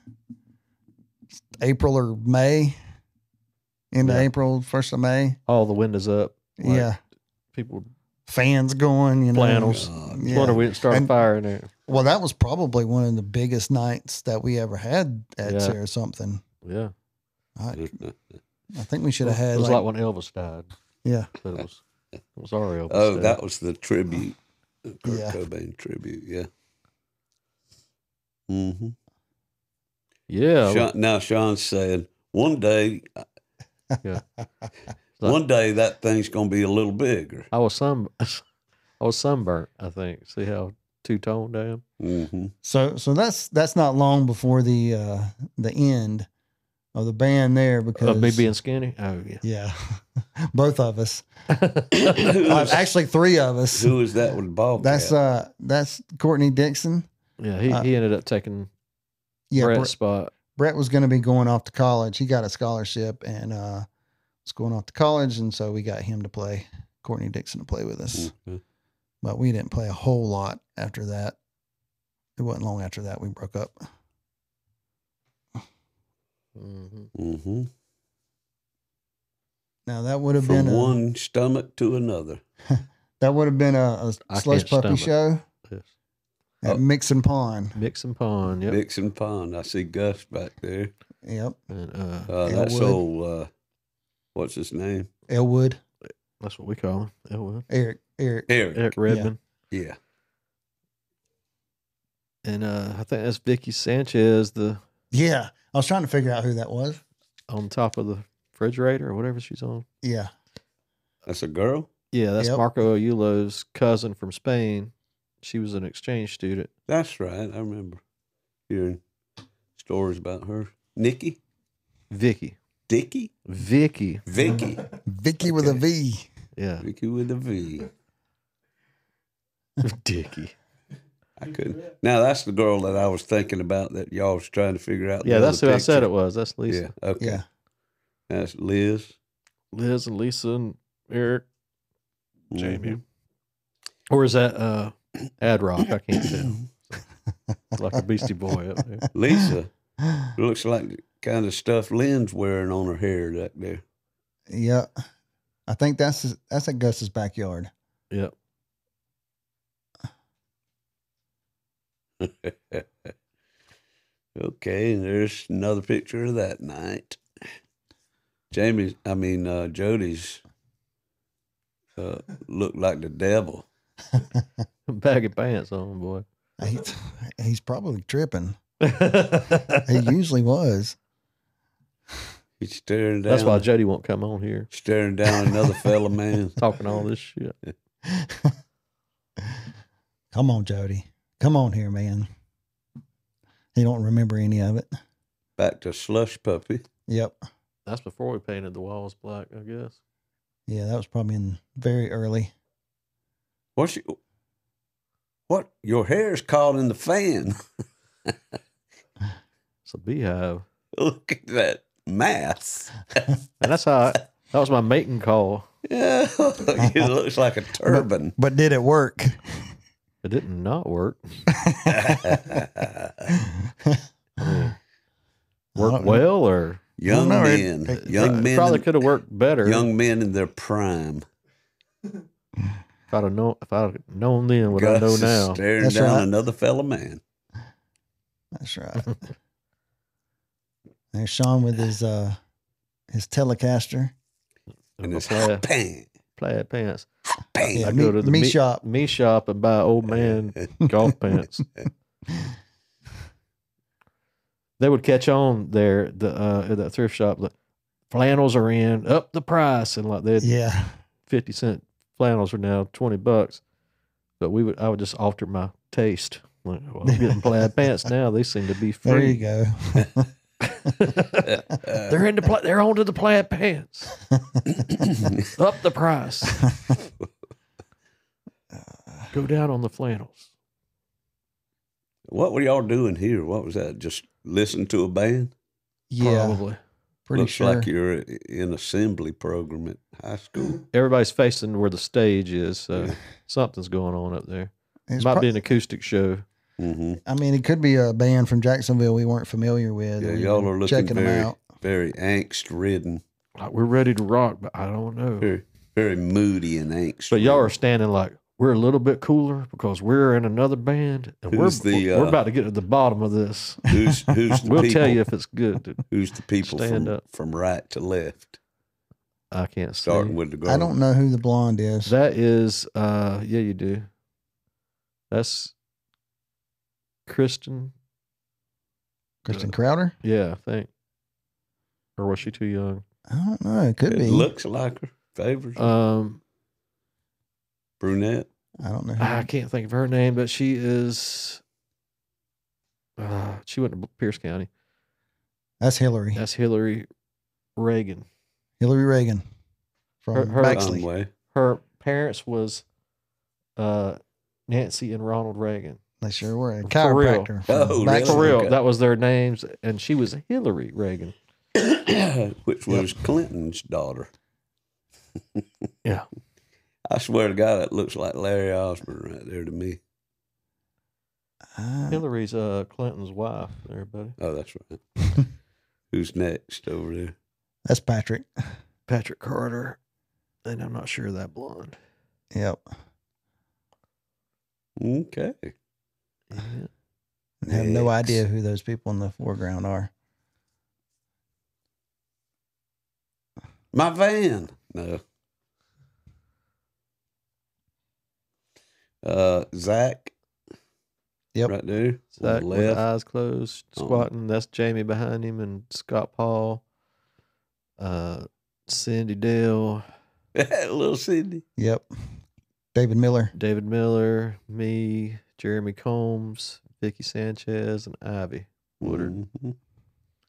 April or May. Into April, 1st of May. All the windows up. Like, Yeah. People Fans going, you know. flannels. Yeah. Wonder we didn't start a And- fire in there. Well, that was probably one of the biggest nights that we ever had at Yeah. CiraSomething. Yeah. I think we should have had It was like when Elvis died. yeah. But it was our Elvis. Oh, day. that was the tribute. Kurt Yeah. Cobain tribute, yeah. Mm-hmm. Yeah. Now Sean's saying, one day Yeah. one day that thing's gonna be a little bigger. I was sunburnt, I think. See how two-toned I am? Mm-hmm. So that's not long before the end of the band there because Of me being skinny? Oh, yeah. yeah, both of us. Actually, three of us. Who is that with Bobcat? That's Courtney Dixon. Yeah, he ended up taking Yeah, Brett's spot. Brett was going to be going off to college. He got a scholarship and was going off to college, and so we got him to play, Courtney Dixon to play with us. Mm-hmm. But we didn't play a whole lot after that. It wasn't long after that we broke up. Mm-hmm. Mm-hmm. Now that would have From been one stomach to another. that would have been a I Slush can't Puppy stomach. show Yes. at Mix and Pond. Mix and Pond, yep. Dixon Pond. I see Gus back there. Yep, And That's Elwood. old. What's his name? Elwood, that's what we call him. Elwood. Eric. Eric. Redmond. Yeah. And I think that's Vicky Sanchez, Yeah, I was trying to figure out who that was. on top of the refrigerator or whatever she's on. Yeah, That's a girl? Yeah, that's Yep. Marco Ayulo's cousin from Spain. She was an exchange student. That's right. I remember hearing stories about her. Nikki? Vicky. Dickie? Vicky. Vicky. Vicky with a V. Yeah. Vicky with a V. Dickie. I couldn't. Now, that's the girl that I was thinking about that y'all was trying to figure out. Yeah, that's who I said it was. That's Lisa. Yeah, okay. Yeah, That's Liz. Liz and Lisa and Eric. Jamie. Mhm. Or is that Ad Rock? I can't tell. Like a Beastie Boy up there. Lisa. Looks like the kind of stuff Lynn's wearing on her hair back there. yeah. I think that's at Gus's backyard. Yep. Okay, and there's another picture of that night. Jody's looked like the devil. Baggy pants on, boy. He's probably tripping. He usually was. He's staring down. That's why Jody won't come on here staring down another fella man. talking all this shit. Come on, Jody. Come on here, man. He don't remember any of it. Back to Slush Puppy. Yep. That's before we painted the walls black, I guess. Yeah, that was probably in very early. What? Your hair's caught in the fan. It's a beehive. Look at that mass. And that's how that was my mating call. Yeah, it looks like a turban. But did it work? It didn't not work. Work well or Young No, men, it young men, probably could have worked better. young men in their prime. If I'd known then what I Gus know is now. staring That's down right. another fella man. That's right. There's Sean with his Telecaster. And My it's hot plaid pants. bang. Yeah, I go to the me shop. Me shop and buy old man golf pants. They would catch on there at that thrift shop. The flannels are in, up the price, and like they had Yeah. 50-cent flannels are now $20. But I would just alter my taste. Like, well, I'm getting plaid pants now. They seem to be There you free. go. They're onto the plaid pants. Up the price. Go down on the flannels. What were y'all doing here? What was that? Just listen to a band? Yeah, Probably. pretty Looks sure. like you're in assembly program at high school. Everybody's facing where the stage is, so Yeah. something's going on up there. It's Might pro- be an acoustic show. Mm-hmm. I mean, it could be a band from Jacksonville we weren't familiar with. Yeah, and we y'all were are looking checking them very, out. very angst-ridden, Like, we're ready to rock, but I don't know. very, very moody and angst. But y'all are standing like, we're a little bit cooler because we're in another band, and Who's we're about to get to the bottom of this. Who's the We'll people? tell you if it's good. Dude. Who's the people Stand up. from right to left, I can't see. starting with the girl? I don't know who the blonde is. That is, yeah, you do. That's Kristen. Kristen Crowder? Yeah, I think. Or was she too young? I don't know. It could It be. looks like her. Favors brunette. I don't know. Who. I can't think of her name, but she is. She went to Pierce County. That's Hillary. That's Hillary Reagan. Hillary Reagan from Her- Bexley. Conway. Her parents was Nancy and Ronald Reagan. They sure were. A For real. chiropractor. Oh, from really? Bexley. For real, Okay. that was their names, and she was Hillary Reagan. Which was Clinton's daughter. Yeah. I swear to God, that looks like Larry Osborne right there to me. Hillary's Clinton's wife, there, buddy. Oh, that's right. Who's next over there? That's Patrick. Patrick Carter, and I'm not sure of that blonde. Yep. Okay. Yeah. I have no Next. idea who those people in the foreground are. My van. No. Zach. Yep. Right there. On Zach the with left. eyes closed, squatting. That's Jamie behind him, and Scott Paul, Cindy Dale, Little Sydney. Yep. David Miller. David Miller, me, Jeremy Combs, Vicky Sanchez, and Ivy Woodard. Mhm.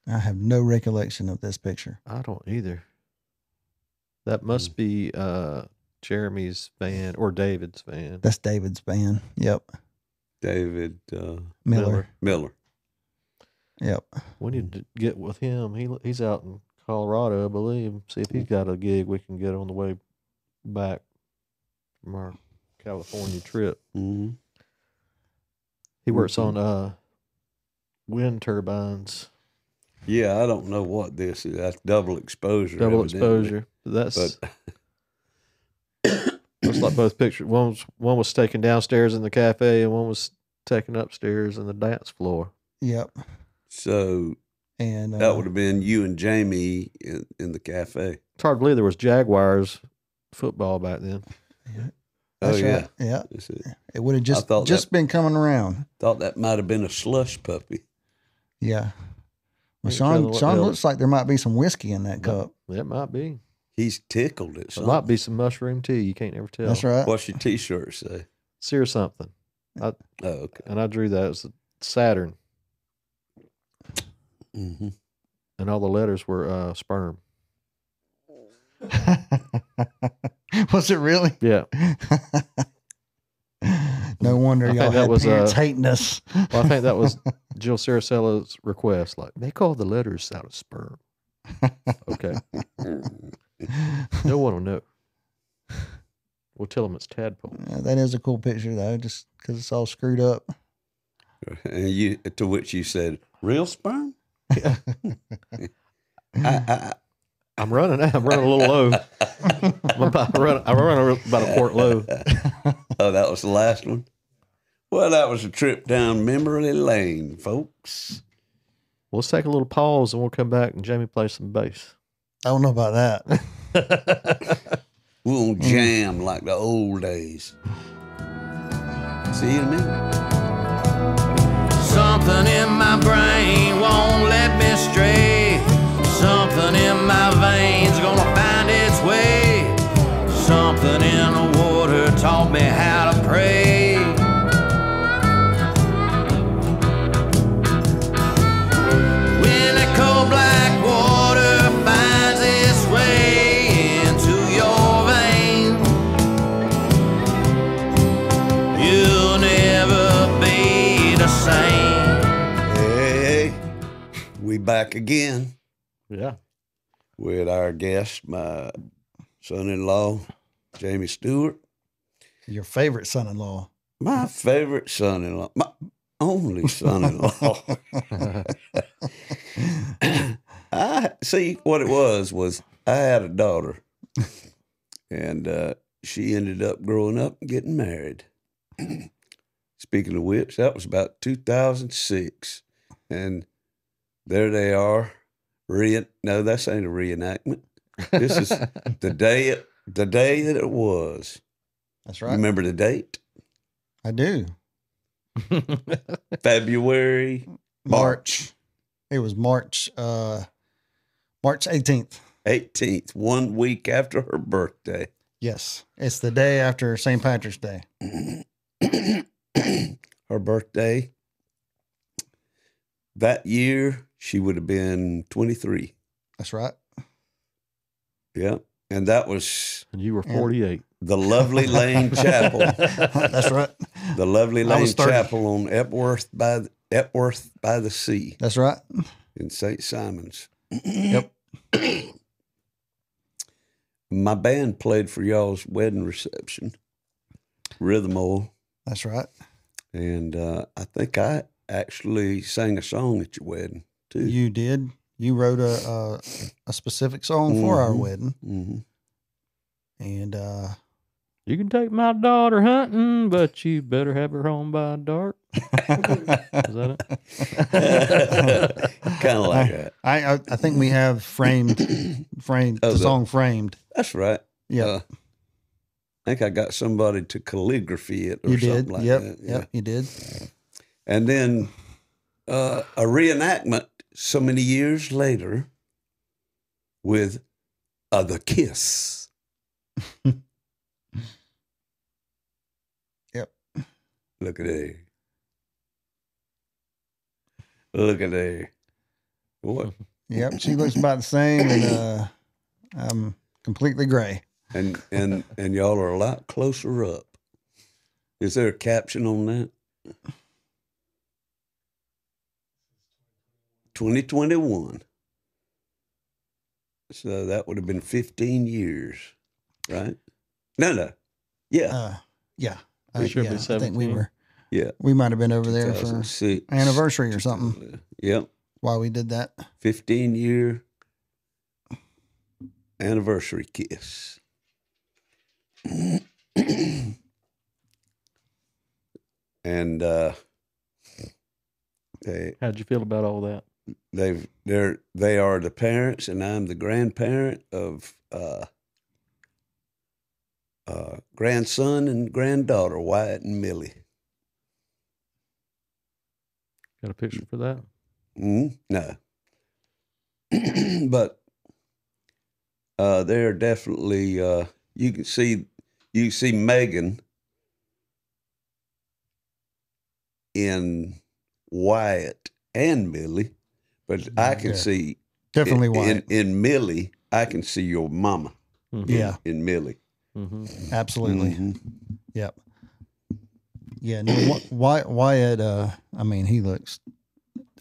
I have no recollection of this picture. I don't either. That must be Jeremy's van or David's van. That's David's band. Yep. David Miller. Miller. Yep. We need to get with him. He's out in Colorado, I believe. See if he's got a gig we can get on the way back from our California trip. Mm-hmm. He works on wind turbines, Yeah, I don't know what this is. That's double exposure. double evidently. exposure. That's But looks like both pictures. One was taken downstairs in the cafe, and one was taken upstairs in the dance floor. Yep. so And that would have been you and Jamie in the cafe. It's hard to believe there was Jaguars football back then. that's oh yeah. right. Yeah. That's it. It would have just thought been coming around. Thought that might have been a slush puppy. Yeah. Well, Ain't telling what Sean else. looks like there might be some whiskey in that cup. It might be. He's tickled at It something. might be some mushroom tea. You can't ever tell. That's right. What's your T-shirt say? CiraSomething. Oh, okay. And I drew that as Saturn, Mm-hmm. and all the letters were sperm. Was it really? Yeah. No wonder I y'all think that had was, parents hating us. Well, I think that was Jill Saracella's request. Like, they call the letters out of sperm. Okay. No one will know. We'll tell them it's tadpole. Yeah, that is a cool picture though, just because it's all screwed up. And you, to which you said, "Real sperm?" I'm running a little low. I'm about to run about a quart low. Oh, that was the last one. Well, that was a trip down memory lane, folks. Well, let's take a little pause and we'll come back and Jamie play some bass. I don't know about that. We'll jam like the old days. See you in a minute. Something in my brain won't let me stray. Something in my veins gonna find its way. Something in the water taught me how to pray. When that cold black water finds its way into your veins, back again Yeah. with our guest, my son-in-law, Jamie Stewart. Your favorite son-in-law. My favorite son-in-law, my only son-in-law. I see what it was I had a daughter, and she ended up growing up and getting married. Speaking of which, that was about 2006, and there they are. No, that ain't a reenactment. This is the day that it was. That's right. Remember the date? I do. February, March It was March 18th. 18th, 1 week after her birthday. Yes. It's the day after St. Patrick's Day. Her birthday. That year, she would have been 23. That's right. Yeah. And that was And you were 48. the lovely Lane Chapel. That's right. The lovely I Lane was 30. Chapel on Epworth by the Sea That's right. in St. Simons. Yep. My band played for y'all's wedding reception, Rhythm Oil. That's right. And I think I actually sang a song at your wedding, too. You did. You wrote a specific song for our wedding. Mm-hmm. And You can take my daughter hunting, but you better have her home by dark. Is that it? Kind of like that. I think we have framed Oh, the song framed. That's right. Yeah. I think I got somebody to calligraphy it or You something did. like Yep. that. Yep. You did. And then a reenactment so many years later with The Kiss. Yep. Look at there. Look at there. What? Yep. She looks about the same, and I'm completely gray. And y'all are a lot closer up. Is there a caption on that? 2021. So that would have been 15 years, right? No. Yeah. Yeah. It should be I think 17. Yeah. we might have been over there for 2006. anniversary or something Yep. while we did that. 15-year anniversary kiss. And How'd you feel about all that? they are the parents, and I'm the grandparent of grandson and granddaughter, Wyatt and Millie. Got a picture for that? No. But they're definitely you can see Megan in Wyatt and Millie, but I can see Definitely Wyatt. in Millie. I can see your mama. Mm-hmm. Yeah. In Millie. Mm-hmm. Absolutely. Mm-hmm. Yep. Yeah. No, Wyatt, I mean, he looks,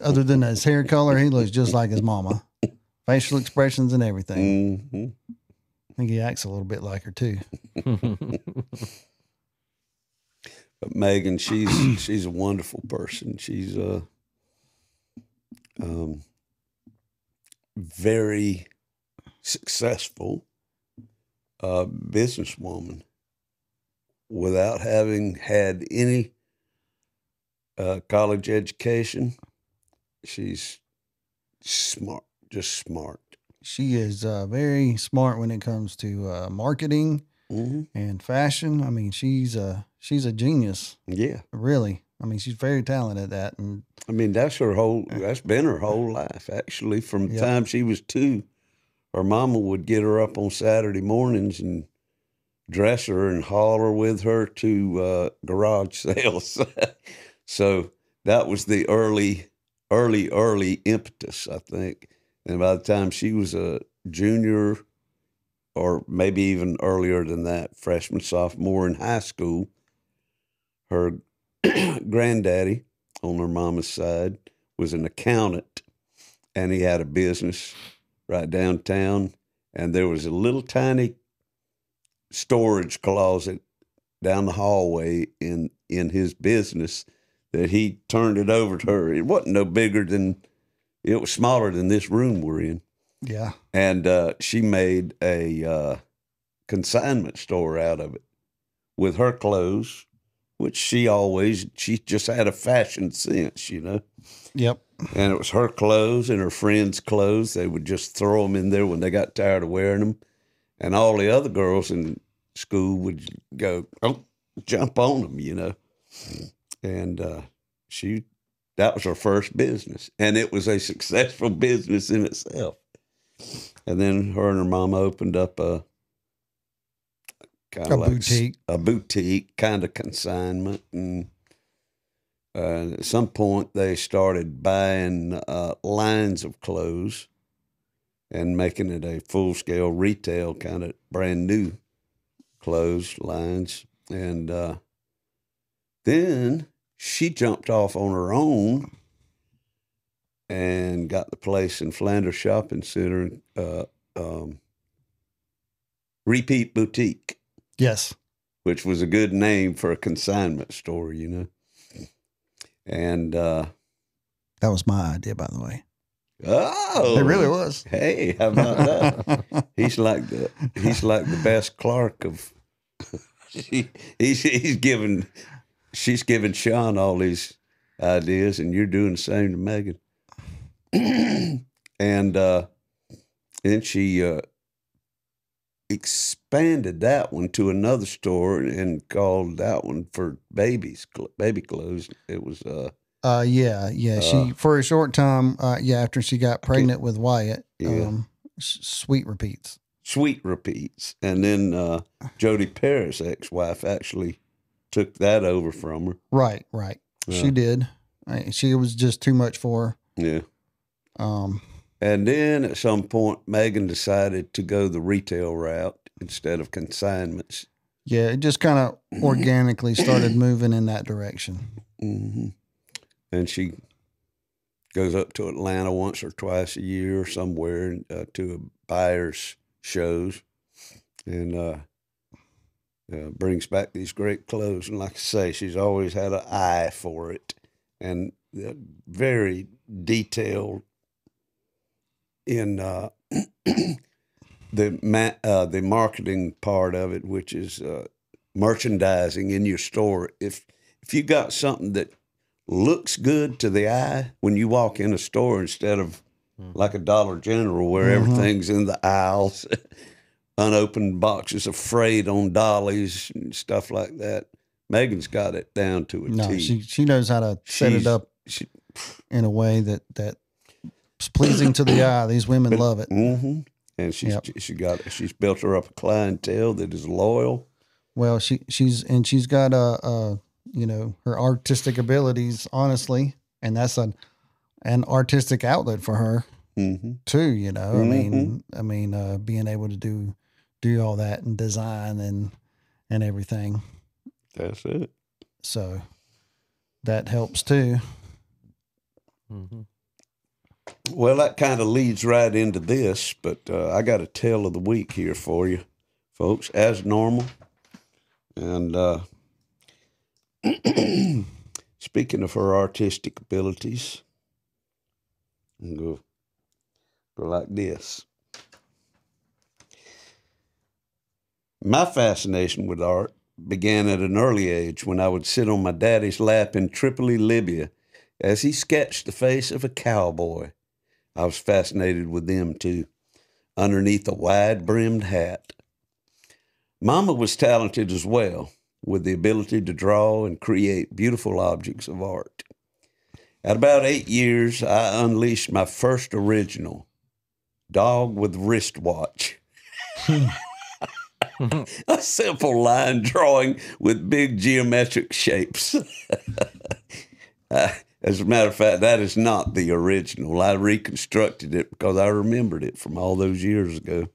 other than his hair color, he looks just like his mama. Facial expressions and everything. Mm-hmm. I think he acts a little bit like her too. But Megan, she's a wonderful person. She's a very successful businesswoman without having had any college education. She's smart, just smart. She is very smart when it comes to marketing and fashion. I mean, she's a genius. Yeah. Really. I mean, she's very talented at that. And I mean, that's been her whole life, actually. From the time she was 2, her mama would get her up on Saturday mornings and dress her and haul her with her to garage sales. So that was the early impetus, I think. And by the time she was a junior, or maybe even earlier than that, freshman, sophomore in high school, her granddaddy on her mama's side was an accountant and he had a business right downtown, and there was a little tiny storage closet down the hallway in his business that he turned it over to her. It wasn't no bigger than, it was smaller than this room we're in. Yeah. And she made a consignment store out of it with her clothes, which she just had a fashion sense, you know. Yep. And it was her clothes and her friends' clothes. They would just throw them in there when they got tired of wearing them. And all the other girls in school would go, oh, jump on them, you know. And that was her first business. And it was a successful business in itself. And then her and her mama opened up a kind of like a boutique kind of consignment. And at some point they started buying lines of clothes and making it a full-scale retail kind of brand new clothes lines. And then she jumped off on her own and got the place in Flanders Shopping Center, Repeat Boutique. Yes. Which was a good name for a consignment store, you know. And that was my idea, by the way. Oh, it really was. Hey, how about that? He's like the best Clark of. She's giving Sean all these ideas, and you're doing the same to Megan. And then she expanded that one to another store and called that one for baby clothes. It was she for a short time after she got pregnant with Wyatt, Sweet Repeats, and then Jody Paris' ex-wife actually took that over from her. Right. She did. She was just too much for her. Yeah. And then at some point, Megan decided to go the retail route instead of consignments. Yeah, it just kind of organically started moving in that direction. Mm-hmm. And she goes up to Atlanta once or twice a year or somewhere to a buyer's shows and brings back these great clothes. And like I say, she's always had an eye for it and very detailed in the marketing part of it, which is merchandising in your store. If you got something that looks good to the eye when you walk in a store instead of like a Dollar General where everything's in the aisles, unopened boxes of freight on dollies and stuff like that. Megan's got it down to a T. She knows how to set it up in a way that's pleasing to the eye. These women love it. Mm-hmm. And she's built her up a clientele that is loyal. Well, she's got her artistic abilities, honestly, and that's an artistic outlet for her too. You know, I mean, being able to do all that and design and everything. That's it. So that helps too. Mm-hmm. Well, that kind of leads right into this, but I got a tale of the week here for you, folks, as normal. And speaking of her artistic abilities, I'm going to go like this. My fascination with art began at an early age when I would sit on my daddy's lap in Tripoli, Libya, as he sketched the face of a cowboy. I was fascinated with them, too, underneath a wide-brimmed hat. Mama was talented as well, with the ability to draw and create beautiful objects of art. At about 8 years, I unleashed my first original, Dog with Wristwatch. A simple line drawing with big geometric shapes. As a matter of fact, that is not the original. I reconstructed it because I remembered it from all those years ago.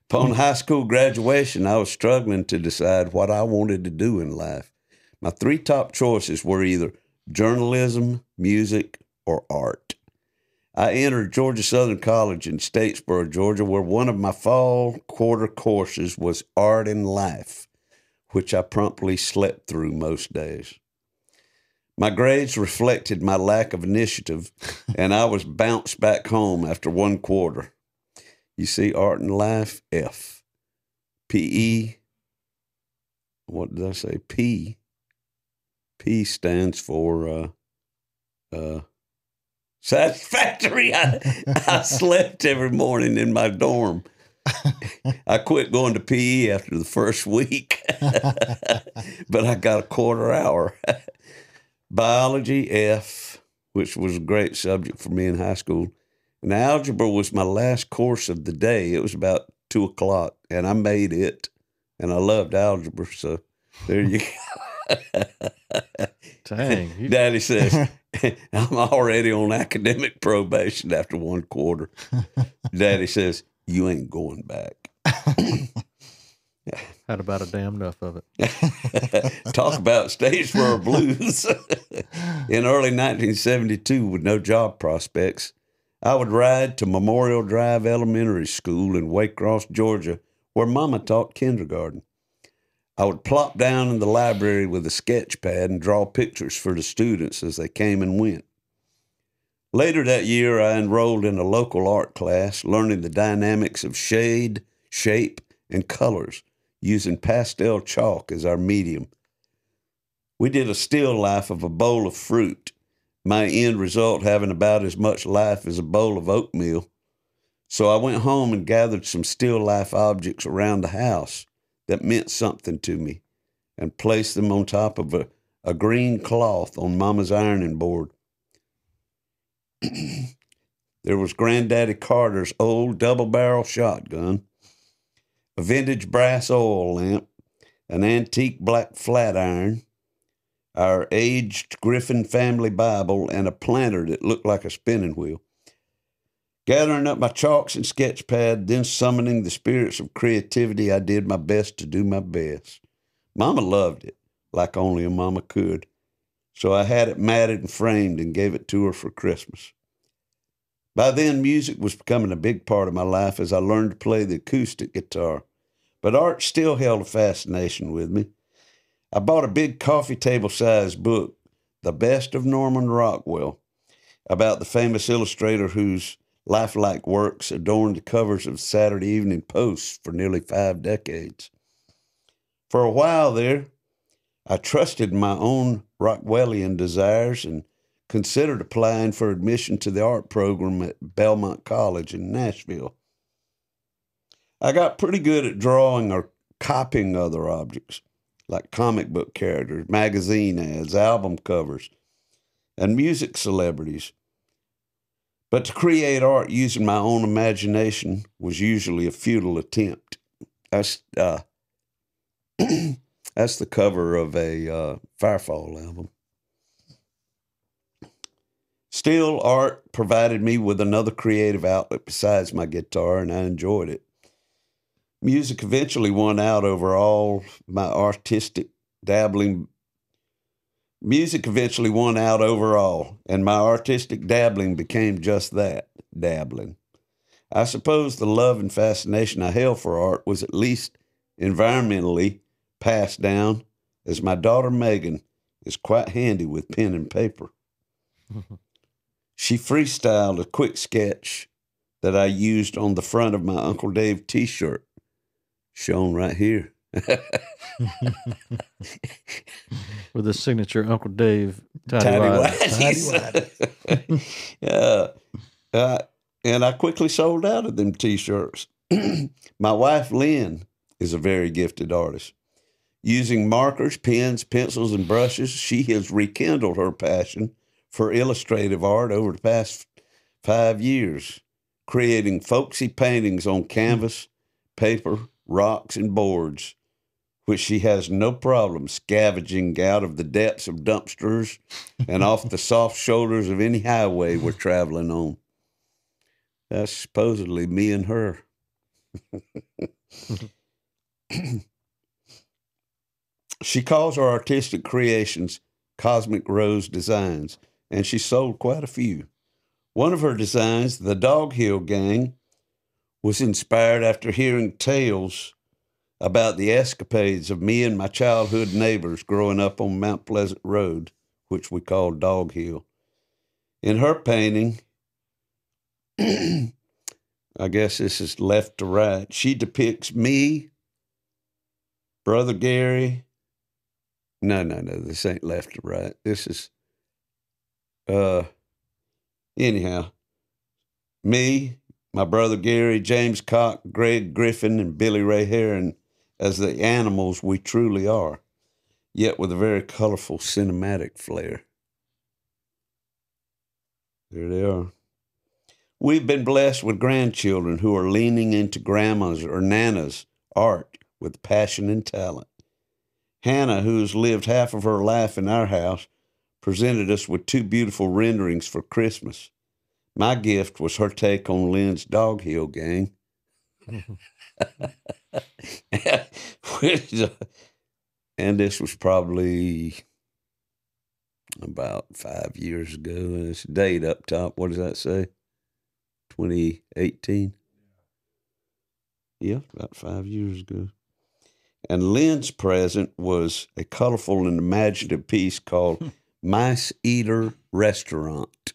Upon high school graduation, I was struggling to decide what I wanted to do in life. My three top choices were either journalism, music, or art. I entered Georgia Southern College in Statesboro, Georgia, where one of my fall quarter courses was Art and Life, which I promptly slept through most days. My grades reflected my lack of initiative, and I was bounced back home after one quarter. You see, Art and Life, F. P-E, what did I say? P. P stands for satisfactory. I slept every morning in my dorm. I quit going to PE after the first week, but I got a quarter hour. Biology, F, which was a great subject for me in high school. And algebra was my last course of the day. It was about 2 o'clock, and I made it, and I loved algebra, so there you go. Dang. Daddy says, I'm already on academic probation after one quarter. Daddy says, you ain't going back. Had about a damn enough of it. Talk about Statesboro blues. In early 1972, with no job prospects, I would ride to Memorial Drive Elementary School in Waycross, Georgia, where Mama taught kindergarten. I would plop down in the library with a sketch pad and draw pictures for the students as they came and went. Later that year, I enrolled in a local art class, learning the dynamics of shade, shape, and colors, using pastel chalk as our medium. We did a still life of a bowl of fruit, my end result having about as much life as a bowl of oatmeal. So I went home and gathered some still life objects around the house that meant something to me and placed them on top of a green cloth on Mama's ironing board. There was Granddaddy Carter's old double-barrel shotgun, a vintage brass oil lamp, an antique black flat iron, our aged Griffin family Bible, and a planter that looked like a spinning wheel. Gathering up my chalks and sketch pad, then summoning the spirits of creativity, I did my best to do my best. Mama loved it, like only a mama could, so I had it matted and framed and gave it to her for Christmas. By then, music was becoming a big part of my life as I learned to play the acoustic guitar, but art still held a fascination with me. I bought a big coffee table-sized book, The Best of Norman Rockwell, about the famous illustrator whose lifelike works adorned the covers of Saturday Evening Post for nearly 5 decades. For a while there, I trusted my own Rockwellian desires and considered applying for admission to the art program at Belmont College in Nashville. I got pretty good at drawing or copying other objects, like comic book characters, magazine ads, album covers, and music celebrities. But to create art using my own imagination was usually a futile attempt. That's the cover of a Firefall album. Still, art provided me with another creative outlet besides my guitar, and I enjoyed it. Music eventually won out over all my artistic dabbling. Music eventually won out overall, and my artistic dabbling became just that, dabbling. I suppose the love and fascination I held for art was at least environmentally passed down, as my daughter Megan is quite handy with pen and paper. She freestyled a quick sketch that I used on the front of my Uncle Dave t-shirt, shown right here. With the signature Uncle Dave Tidy Whities. And I quickly sold out of them t-shirts. My wife, Lynn, is a very gifted artist. Using markers, pens, pencils, and brushes, she has rekindled her passion for illustrative art over the past 5 years, creating folksy paintings on canvas, paper, rocks, and boards, which she has no problem scavenging out of the depths of dumpsters and off the soft shoulders of any highway we're traveling on. That's supposedly me and her. She calls her artistic creations Cosmic Rose Designs, and she sold quite a few. One of her designs, the Dog Hill Gang, was inspired after hearing tales about the escapades of me and my childhood neighbors growing up on Mount Pleasant Road, which we called Dog Hill. In her painting, I guess this is left to right, she depicts me, Brother Gary. No, this ain't left to right. This is, anyhow, me, my brother Gary, James Cock, Greg Griffin, and Billy Ray Heron as the animals we truly are, yet with a very colorful cinematic flair. There they are. We've been blessed with grandchildren who are leaning into grandma's or nana's art with passion and talent. Hannah, who's lived half of her life in our house, presented us with 2 beautiful renderings for Christmas. My gift was her take on Lynn's Dog Hill Gang. And this was probably about 5 years ago. And it's date up top. What does that say? 2018? Yeah, about 5 years ago. And Lynn's present was a colorful and imaginative piece called Mice Eater Restaurant,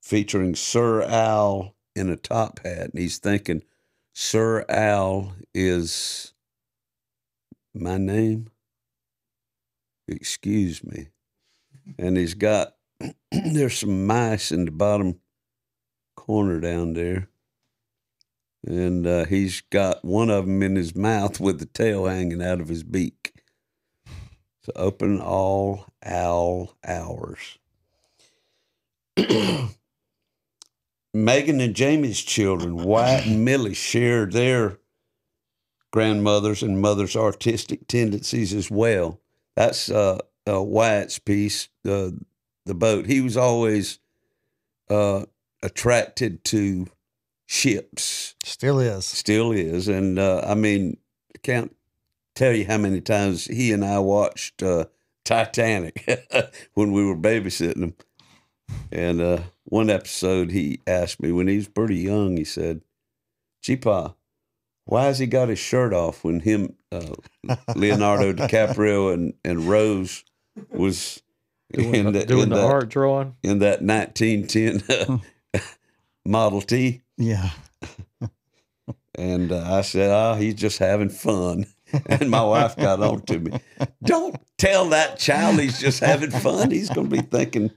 featuring Sir Al in a top hat. And he's thinking, Sir Al is my name? Excuse me. And he's got, there's some mice in the bottom corner down there. And he's got one of them in his mouth with the tail hanging out of his beak. So open all owl hours. Megan and Jamie's children, Wyatt and Millie, shared their grandmother's and mother's artistic tendencies as well. That's Wyatt's piece, the boat. He was always attracted to ships. Still is. Still is. And I mean, I can't tell you how many times he and I watched Titanic when we were babysitting him. And one episode he asked me when he was pretty young, he said, "Gee, Pa, why has he got his shirt off when him, Leonardo DiCaprio and Rose was doing the art drawing in that 1910 Model T?" Yeah. And I said, he's just having fun. And my wife got on to me. Don't tell that child he's just having fun. He's going to be thinking,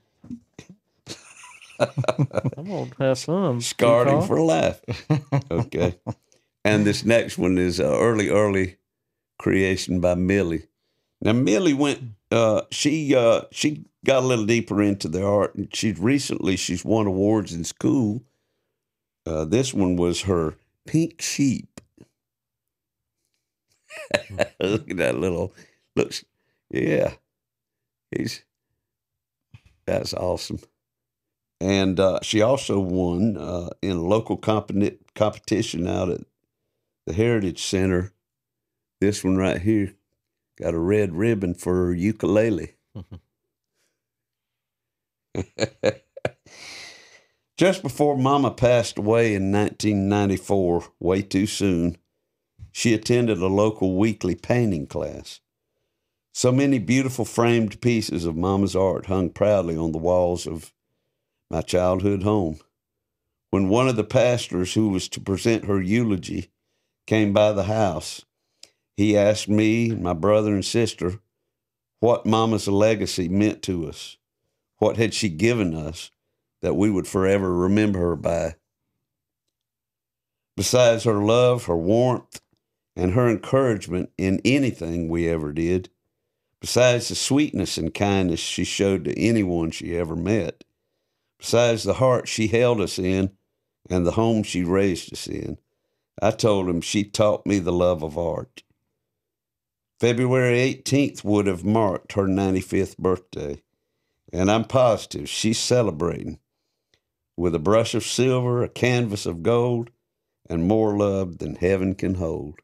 I'm going to have fun. Scarred him for life. Okay. And this next one is early creation by Millie. Now, Millie went, she got a little deeper into the art, and she's won awards in school. This one was her pink sheep. Look at that looks, yeah. That's awesome. And she also won in a local competition out at the Heritage Center. This one right here got a red ribbon for her ukulele. Just before Mama passed away in 1994, way too soon, she attended a local weekly painting class. So many beautiful framed pieces of Mama's art hung proudly on the walls of my childhood home. When one of the pastors who was to present her eulogy came by the house, he asked me, my brother and sister, what Mama's legacy meant to us. What had she given us that we would forever remember her by? Besides her love, her warmth, and her encouragement in anything we ever did, besides the sweetness and kindness she showed to anyone she ever met, besides the heart she held us in and the home she raised us in, I told him she taught me the love of art. February 18th would have marked her 95th birthday, and I'm positive she's celebrating with a brush of silver, a canvas of gold, and more love than heaven can hold.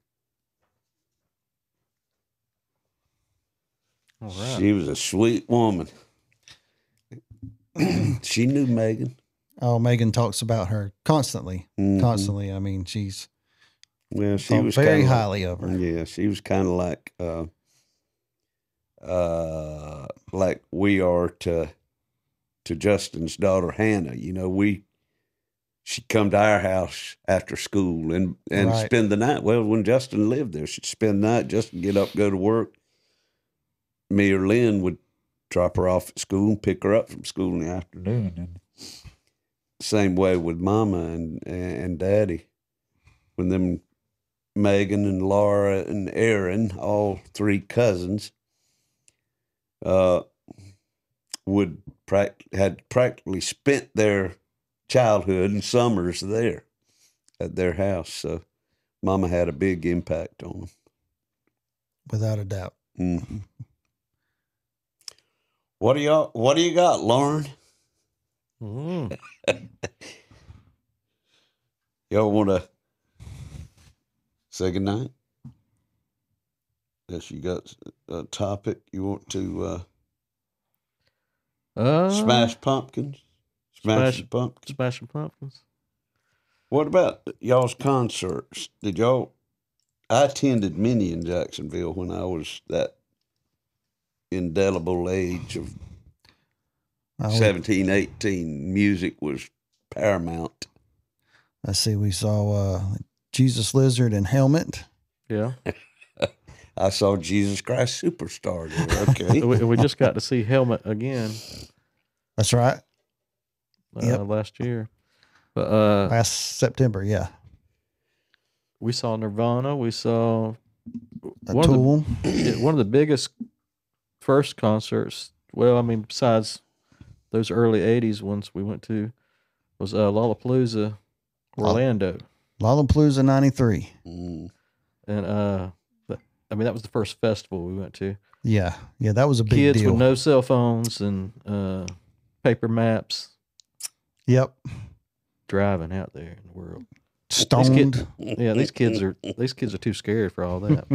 All right. She was a sweet woman. She knew Megan. Oh, Megan talks about her constantly. Mhm. Constantly. I mean, she's Well, she was very kinda highly of her. Yeah, she was kind of like we are to Justin's daughter Hannah. You know, she'd come to our house after school and Right. spend the night. Well, when Justin lived there, she'd spend the night. Justin get up, go to work. Me or Lynn would drop her off at school and pick her up from school in the afternoon. And same way with Mama and Daddy. When them Megan and Laura and Aaron, all three cousins, had practically spent their childhood and summers there at their house. So Mama had a big impact on them. Without a doubt. Mm-hmm. What do you got, Lauren? Mm. Y'all want to say goodnight? Yes, you got a topic you want to smash pumpkins? Smashing pumpkins? Smashing pumpkins. What about y'all's concerts? I attended many in Jacksonville when I was that indelible age of 17, 18. Music was paramount. Let's see. We saw Jesus Lizard and Helmet. Yeah. I saw Jesus Christ Superstar there. Okay. we just got to see Helmet again. That's right. Last year. But last September, yeah. We saw Nirvana. We saw Tool. One of the biggest first concerts. Well, I mean, besides those early '80s ones we went to, was Lollapalooza, Orlando. Lollapalooza '93. Mm. And I mean, that was the first festival we went to. Yeah, that was a big Kids deal. with no cell phones and paper maps. Yep. Driving out there in the world. Stoned. These kids are too scared for all that.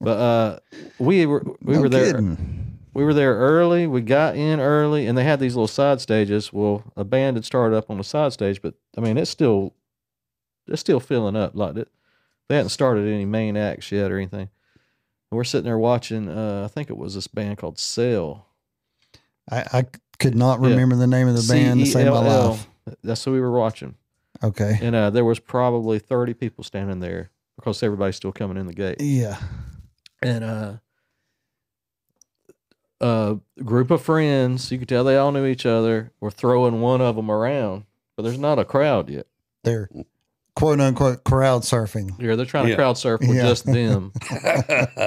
But we were there. Kidding. We were there early. We got in early, and they had these little side stages. Well, a band had started up on the side stage, but I mean, it's still filling up. Like they hadn't started any main acts yet or anything. And we're sitting there watching. I think it was this band called Cell. I could not remember the name of the band to save my life. That's what we were watching. Okay. And there was probably 30 people standing there because everybody's still coming in the gate. Yeah. And a group of friends, you could tell they all knew each other, were throwing one of them around, but there's not a crowd yet. They're quote unquote crowd surfing. Yeah, they're trying to crowd surf with just them,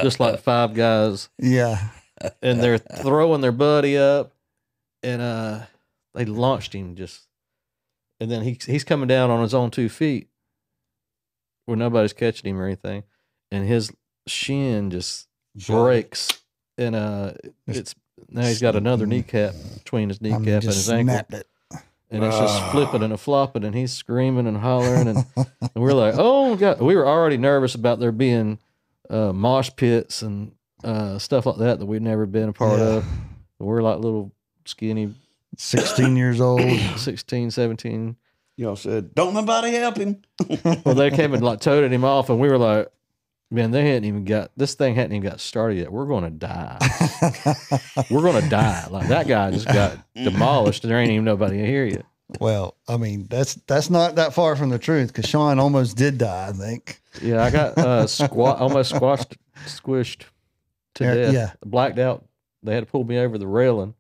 just like five guys. Yeah. And they're throwing their buddy up, and they launched him and then he's coming down on his own 2 feet where nobody's catching him or anything, and his shin just breaks, and it's now he's got another kneecap between his kneecap and his ankle. Snapped it. And it's just flipping and flopping, and he's screaming and hollering, and we're like, "Oh God!" We were already nervous about there being mosh pits and stuff like that we'd never been a part of. We're like little skinny 16 years old. 16, 17. Y'all said, "Don't nobody help him." Well, they came and like toted him off, and we were like, "Man, this thing hadn't even got started yet. We're going to die. We're going to die." Like that guy just got demolished, and there ain't even nobody here yet. Well, I mean, that's not that far from the truth, because Sean almost did die, I think. Yeah, I got almost squished to death. Yeah. Blacked out. They had to pull me over the railing.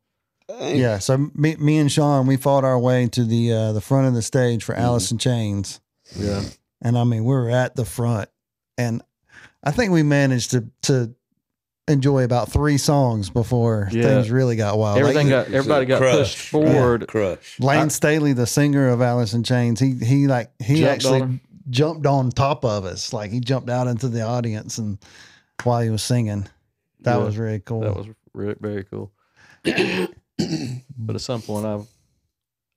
Yeah, so me and Sean, we fought our way to the front of the stage for Alice in Chains. Yeah. And I mean, we were at the front, and I think we managed to enjoy about 3 songs before things really got wild. Everybody got pushed forward. Crush. Lane Staley, the singer of Alice in Chains, he actually jumped on top of us. Like he jumped out into the audience and while he was singing. That was really cool. That was very cool. But at some point I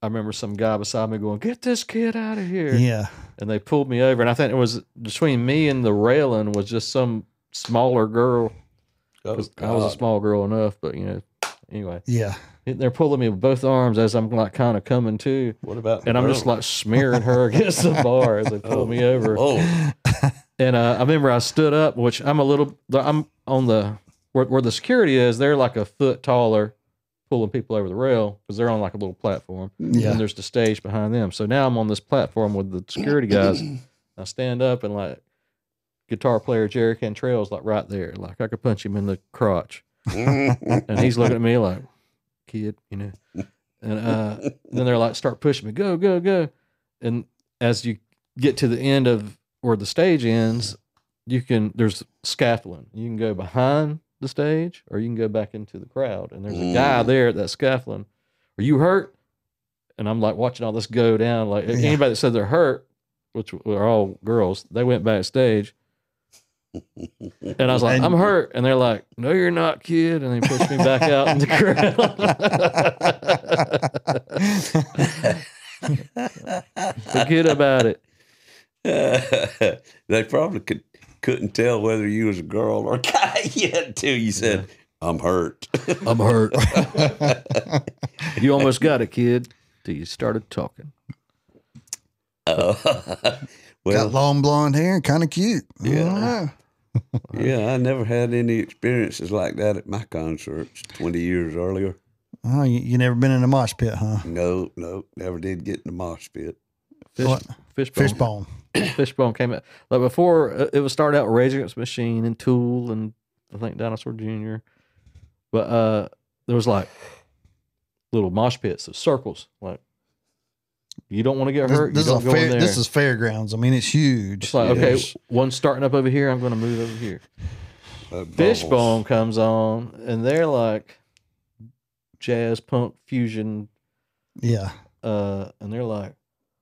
remember some guy beside me going, "Get this kid out of here." Yeah. And they pulled me over, and I think it was between me and the railing was just some smaller girl. I was a small girl enough, but Anyway, Yeah. they're pulling me with both arms as I'm like kind of coming to. What about? And I'm just like smearing her against the bar as they pull me over. Oh, And I remember I stood up, which I'm on the where the security is. They're like a foot taller, pulling people over the rail because they're on like a little platform. Yeah. And there's the stage behind them. So now I'm on this platform with the security guys. I stand up and like guitar player Jerry Cantrell's like right there. Like I could punch him in the crotch. And he's looking at me like, kid, you know. And then they're like, start pushing me, go, go, go. And as you get to the end of where the stage ends, there's scaffolding. You can go behind the stage or you can go back into the crowd. And there's a guy there at that scaffolding. Are you hurt? And I'm like watching all this go down. Like anybody that said they're hurt, which were all girls, they went backstage. And I was like, I'm hurt. And they're like, no, you're not, kid. And they pushed me back out in the crowd. Forget about it. They probably couldn't tell whether you was a girl or a guy yet until you said, I'm hurt. I'm hurt. You almost got it, kid, till you started talking. Well, Got long blonde hair and kind of cute. Yeah. Yeah, I never had any experiences like that at my concerts 20 years earlier. Oh, you never been in a mosh pit, huh? No, never did get in the mosh pit. Fishbone. Fishbone. Fishbone came out. Like before, it was started out with Rage Against the Machine and Tool and I think Dinosaur Jr. But there was like little mosh pits of circles. Like, you don't want to get hurt. This you don't go in there. This is fairgrounds. I mean, it's huge. It's like, okay, one's starting up over here. I'm going to move over here. Fishbone comes on, and they're like jazz, punk, fusion. Yeah. And they're like,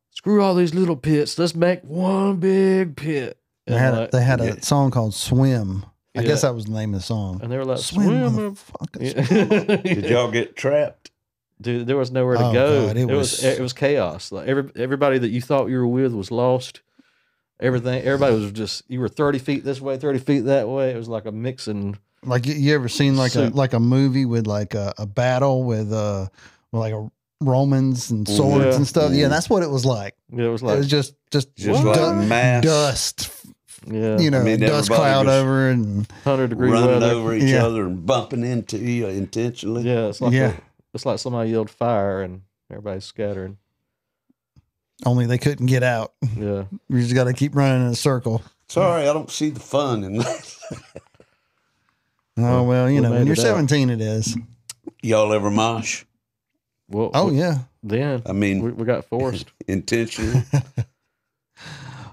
screw all these little pits. Let's make one big pit. And They had a song called Swim. I guess that was the name of the song. And they were like, Swim. motherfucker. Did y'all get trapped? Dude, there was nowhere to go. God, it was chaos. Like everybody that you thought you were with was lost. Everybody was just, you were 30 feet this way, 30 feet that way. It was like a mixing. Like you ever seen like a movie with like a battle with like a Romans and swords and stuff? Yeah, that's what it was like. Yeah, it was like, it was just like mass dust. Yeah, you know, I mean, dust cloud over and 100-degree running weather. over each other and bumping into you intentionally. Yeah, it's like somebody yelled fire and everybody's scattering. Only they couldn't get out. Yeah, you just got to keep running in a circle. Sorry, I don't see the fun in that. Oh well, you know, when you're 17, it is. Y'all ever mosh? Well, yeah. Then I mean, we got forced intentionally.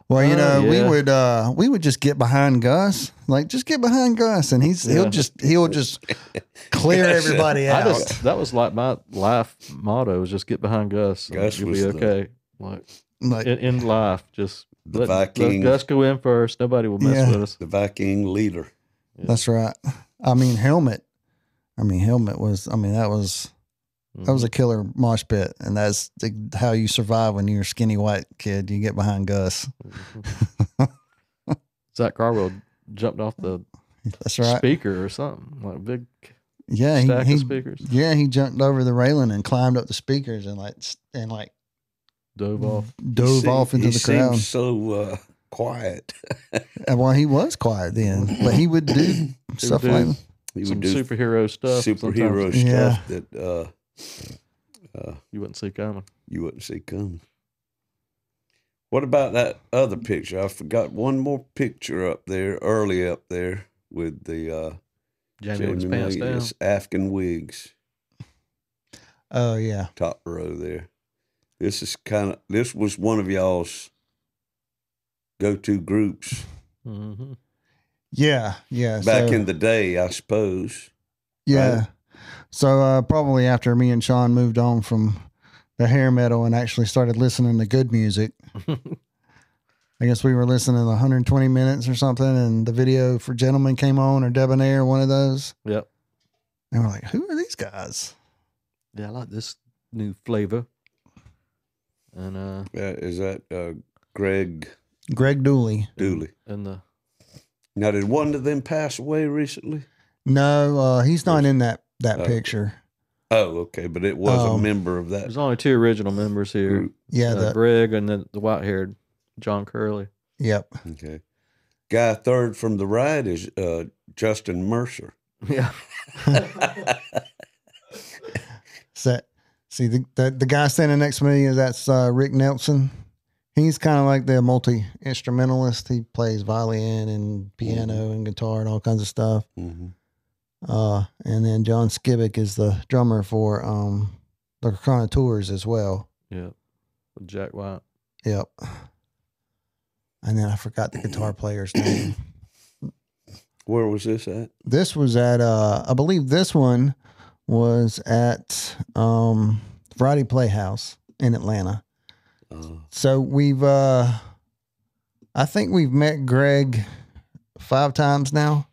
Well, you know, we would just get behind Gus, like just get behind Gus, and he'll just clear everybody out. That was like my life motto: was just get behind Gus. Gus you'll was be okay. Like in life, just the let Gus go in first. Nobody will mess with us. The Viking leader. Yeah. That's right. I mean, Helmet was. I mean, that was a killer mosh pit, and that's how you survive when you're a skinny white kid. You get behind Gus. Zach Carwell jumped off the speaker or something, like a big stack of speakers. Yeah, he jumped over the railing and climbed up the speakers and dove off into the crowd. Seemed so quiet. Well, he was quiet then, but he would do stuff like some superhero stuff. Superhero stuff that you wouldn't see coming. What about that other picture? I forgot one more picture up there, early up there, with the Jamie pants down. Afghan Whigs. Oh yeah, top row there. This was one of y'all's go-to groups. Mm-hmm. Yeah. Back in the day, I suppose. Yeah. Right? So probably after me and Sean moved on from the hair metal and actually started listening to good music, I guess we were listening to 120 Minutes or something, and the video for Gentleman came on, or Debonair, one of those. Yep. And we're like, who are these guys? Yeah, I like this new flavor. And is that Greg Dulli. And now, did one of them pass away recently? No, he's not in that picture. Oh, okay, but it was a member of that There's only 2 original members here. group. Yeah, Greg and then the white-haired John Curley. Yep. Okay. Guy third from the right is Justin Mercer. Yeah. So, see the guy standing next to me that's Rick Nelson. He's kind of like the multi-instrumentalist. He plays violin and piano and guitar and all kinds of stuff. Mm-hmm. And then John Skibick is the drummer for the Contours as well. Yeah. With Jack White. Yep. And then I forgot the guitar player's name. Where was this at? This was at I believe this one was at Friday Playhouse in Atlanta. So we've I think we've met Greg 5 times now.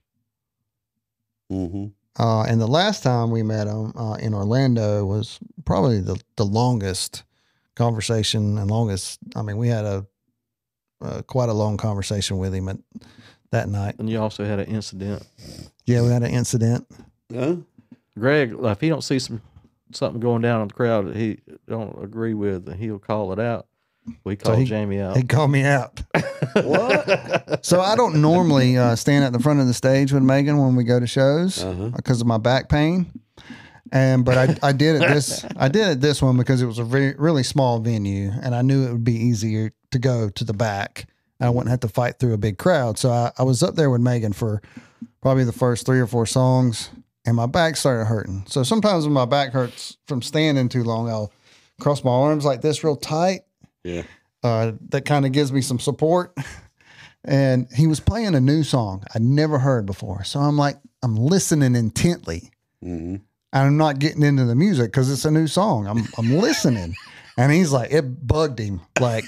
Mm-hmm. And the last time we met him in Orlando was probably the longest conversation and longest. I mean, we had a quite a long conversation with him that night. And you also had an incident. Yeah, we had an incident. Huh? Greg, if he don't see something going down in the crowd that he don't agree with, he'll call it out. We called Jamie out. He called me out. What? So I don't normally stand at the front of the stage with Megan when we go to shows because of my back pain. But I did it this one because it was a really small venue, and I knew it would be easier to go to the back. I wouldn't have to fight through a big crowd. So I was up there with Megan for probably the first 3 or 4 songs, and my back started hurting. So sometimes when my back hurts from standing too long, I'll cross my arms like this real tight. Yeah. That kind of gives me some support. And he was playing a new song I'd never heard before. So I'm listening intently. Mm-hmm. I'm not getting into the music because it's a new song. I'm listening. And he's like, it bugged him. Like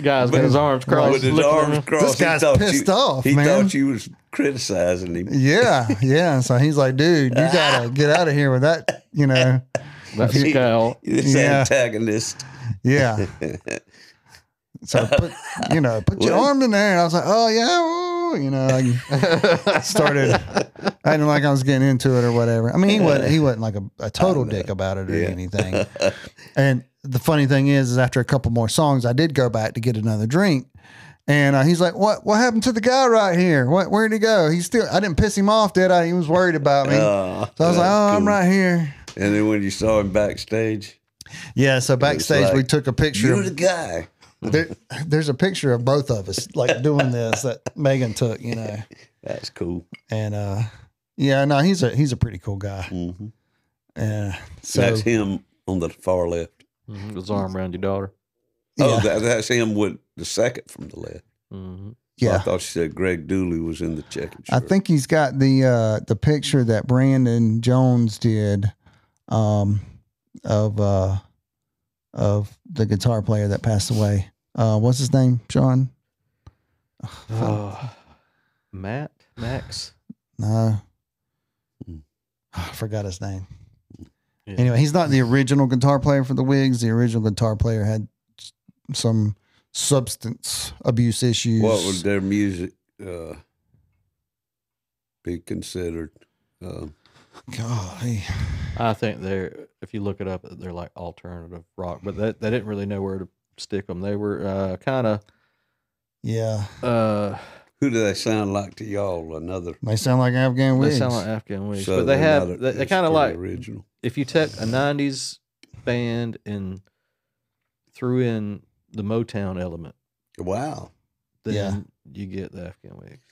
guy's got his arms crossed. With his arms crossed. This guy's pissed off, He man. thought you was criticizing him. Yeah. So he's like, dude, you gotta get out of here with that, That scowl. This antagonist. Yeah. So put your arm in there, and I was like, oh yeah, I started acting like I was getting into it or whatever. I mean, he wasn't like a total dick about it or anything. And the funny thing is after a couple more songs, I did go back to get another drink, and he's like, what happened to the guy right here? Where'd he go? I didn't piss him off, did I? He was worried about me. So I was like, oh, I'm right here. And then when you saw him backstage, yeah. So backstage, like, we took a picture. You're the guy. There's a picture of both of us like doing this that Megan took, That's cool. And he's a pretty cool guy. Mm-hmm. So that's him on the far left. Mm-hmm. His arm around your daughter. Oh, that's him with the second from the left. Mm-hmm. Yeah, I thought she said Greg Dulli was in the checkered shirt. I think he's got the picture that Brandon Jones did, of the guitar player that passed away. What's his name, Sean? Max? No. I forgot his name. Yeah. Anyway, he's not the original guitar player for the Whigs. The original guitar player had some substance abuse issues. What would their music be considered? Golly. I think if you look it up, they're like alternative rock, but they didn't really know where to stick them. They were kind of, yeah. Who do they sound like to y'all? They sound like Afghan Whigs. They sound like Afghan Whigs, So but they kind of like original. If you take a '90s band and threw in the Motown element, Wow. then you get the Afghan Whigs.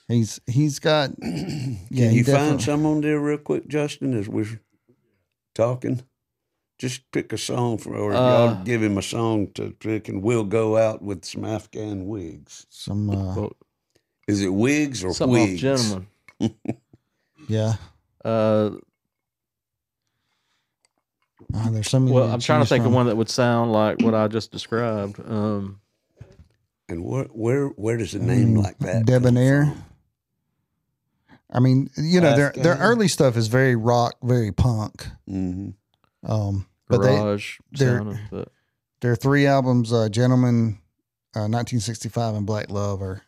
He's got. Can you find some on there real quick, Justin, as we're talking? Just pick a song or y'all give him a song to pick, and we'll go out with some Afghan Whigs. Is it Whigs or some Whigs? Off Gentlemen. Yeah. There's so many. Well, I'm trying to think of one that would sound like what I just described. And where does a name like that Debonair? come from? I mean, their early stuff is very rock, very punk. Mm-hmm. But Garage sounding, but their 3 albums, Gentleman, 1965, and Black Love are.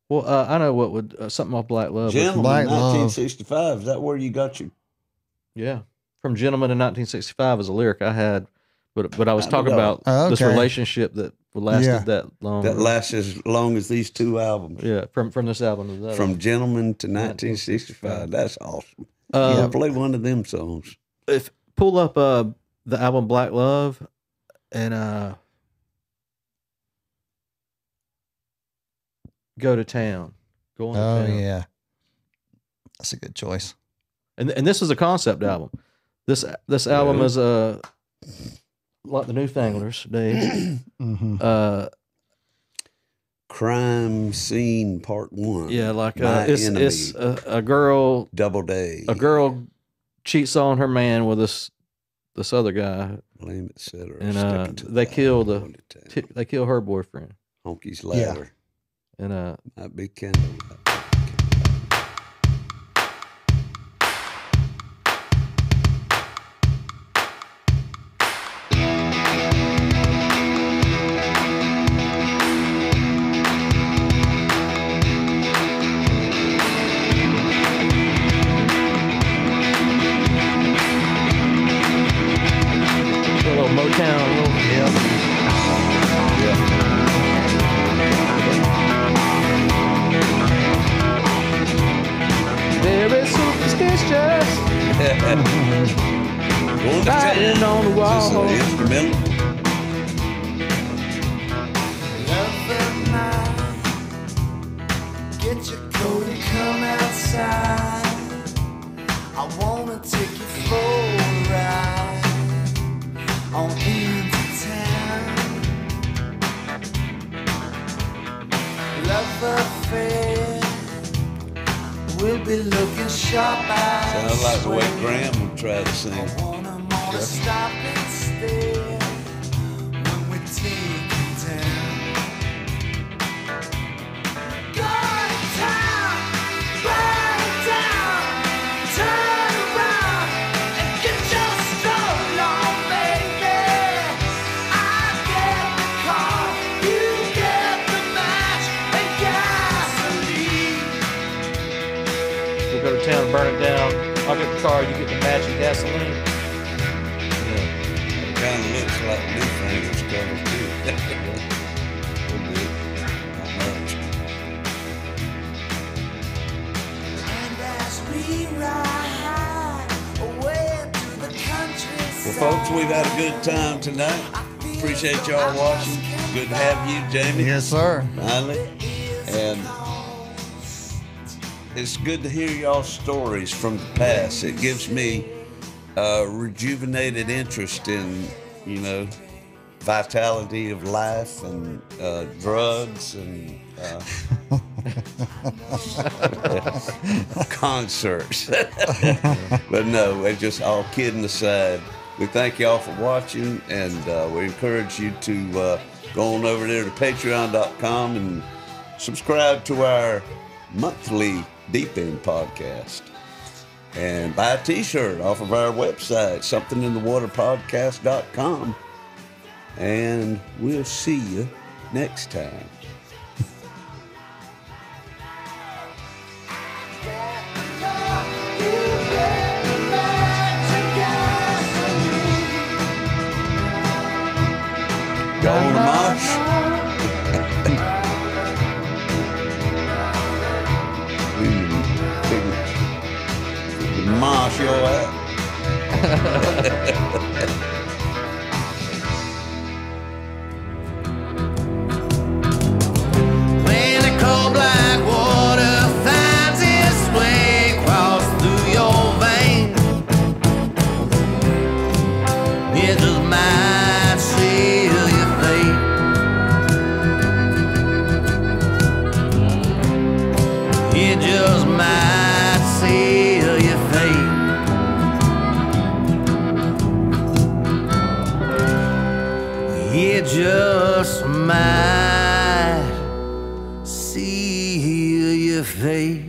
Well, I know what would something off Black Love. Gentleman, Black Love. 1965. Is that where you got your? Yeah. from Gentleman in 1965 is a lyric I had, but I was talking about this okay. relationship that lasted that long. That lasts as long as these 2 albums. Yeah, from this album. From Gentleman to 1965. That's awesome. Play one of them songs. If pull up the album Black Love and Go to Town. Go on to Town. Yeah. That's a good choice. And this is a concept album. This album is like the Newfanglers, Dave. Crime Scene Part 1. Yeah, like it's a girl. Double Day. A girl cheats on her man with this other guy. Blame, etc. And they kill they kill her boyfriend. Honky's Ladder. And might be Kendall. Writing on the wall. Get your coat and come outside. I wanna take you for a ride on into town. Love affair. We'll be looking sharp eyes. Sounds like the way Graham would try to sing. I wanna more stop and stare when we take you down. Go to town, burn down, turn around and get your stroll on, baby. I get the car, you get the match and gasoline. We'll go to town, burn it down. I'll get the car, you get the match and gasoline. It kind of looks like Newfanglers covers too. A little bit. Not much. And as we ride away to the countryside. Well, folks, we've had a good time tonight. Appreciate y'all watching. Good to have you, Jamie. Yes, sir. Finally. And it's good to hear y'all's stories from the past. It gives me rejuvenated interest in, vitality of life and drugs and concerts. But no, we're just all kidding aside. We thank y'all for watching, and we encourage you to go on over there to patreon.com and subscribe to our monthly Deep End podcast. And buy a t-shirt off of our website, somethinginthewaterpodcast.com. And we'll see you next time. Going to march. Marsh your ass. When the cold black water finds its way across through your veins, it just might seal your fate. It just might seal your fate. It just might seal your fate.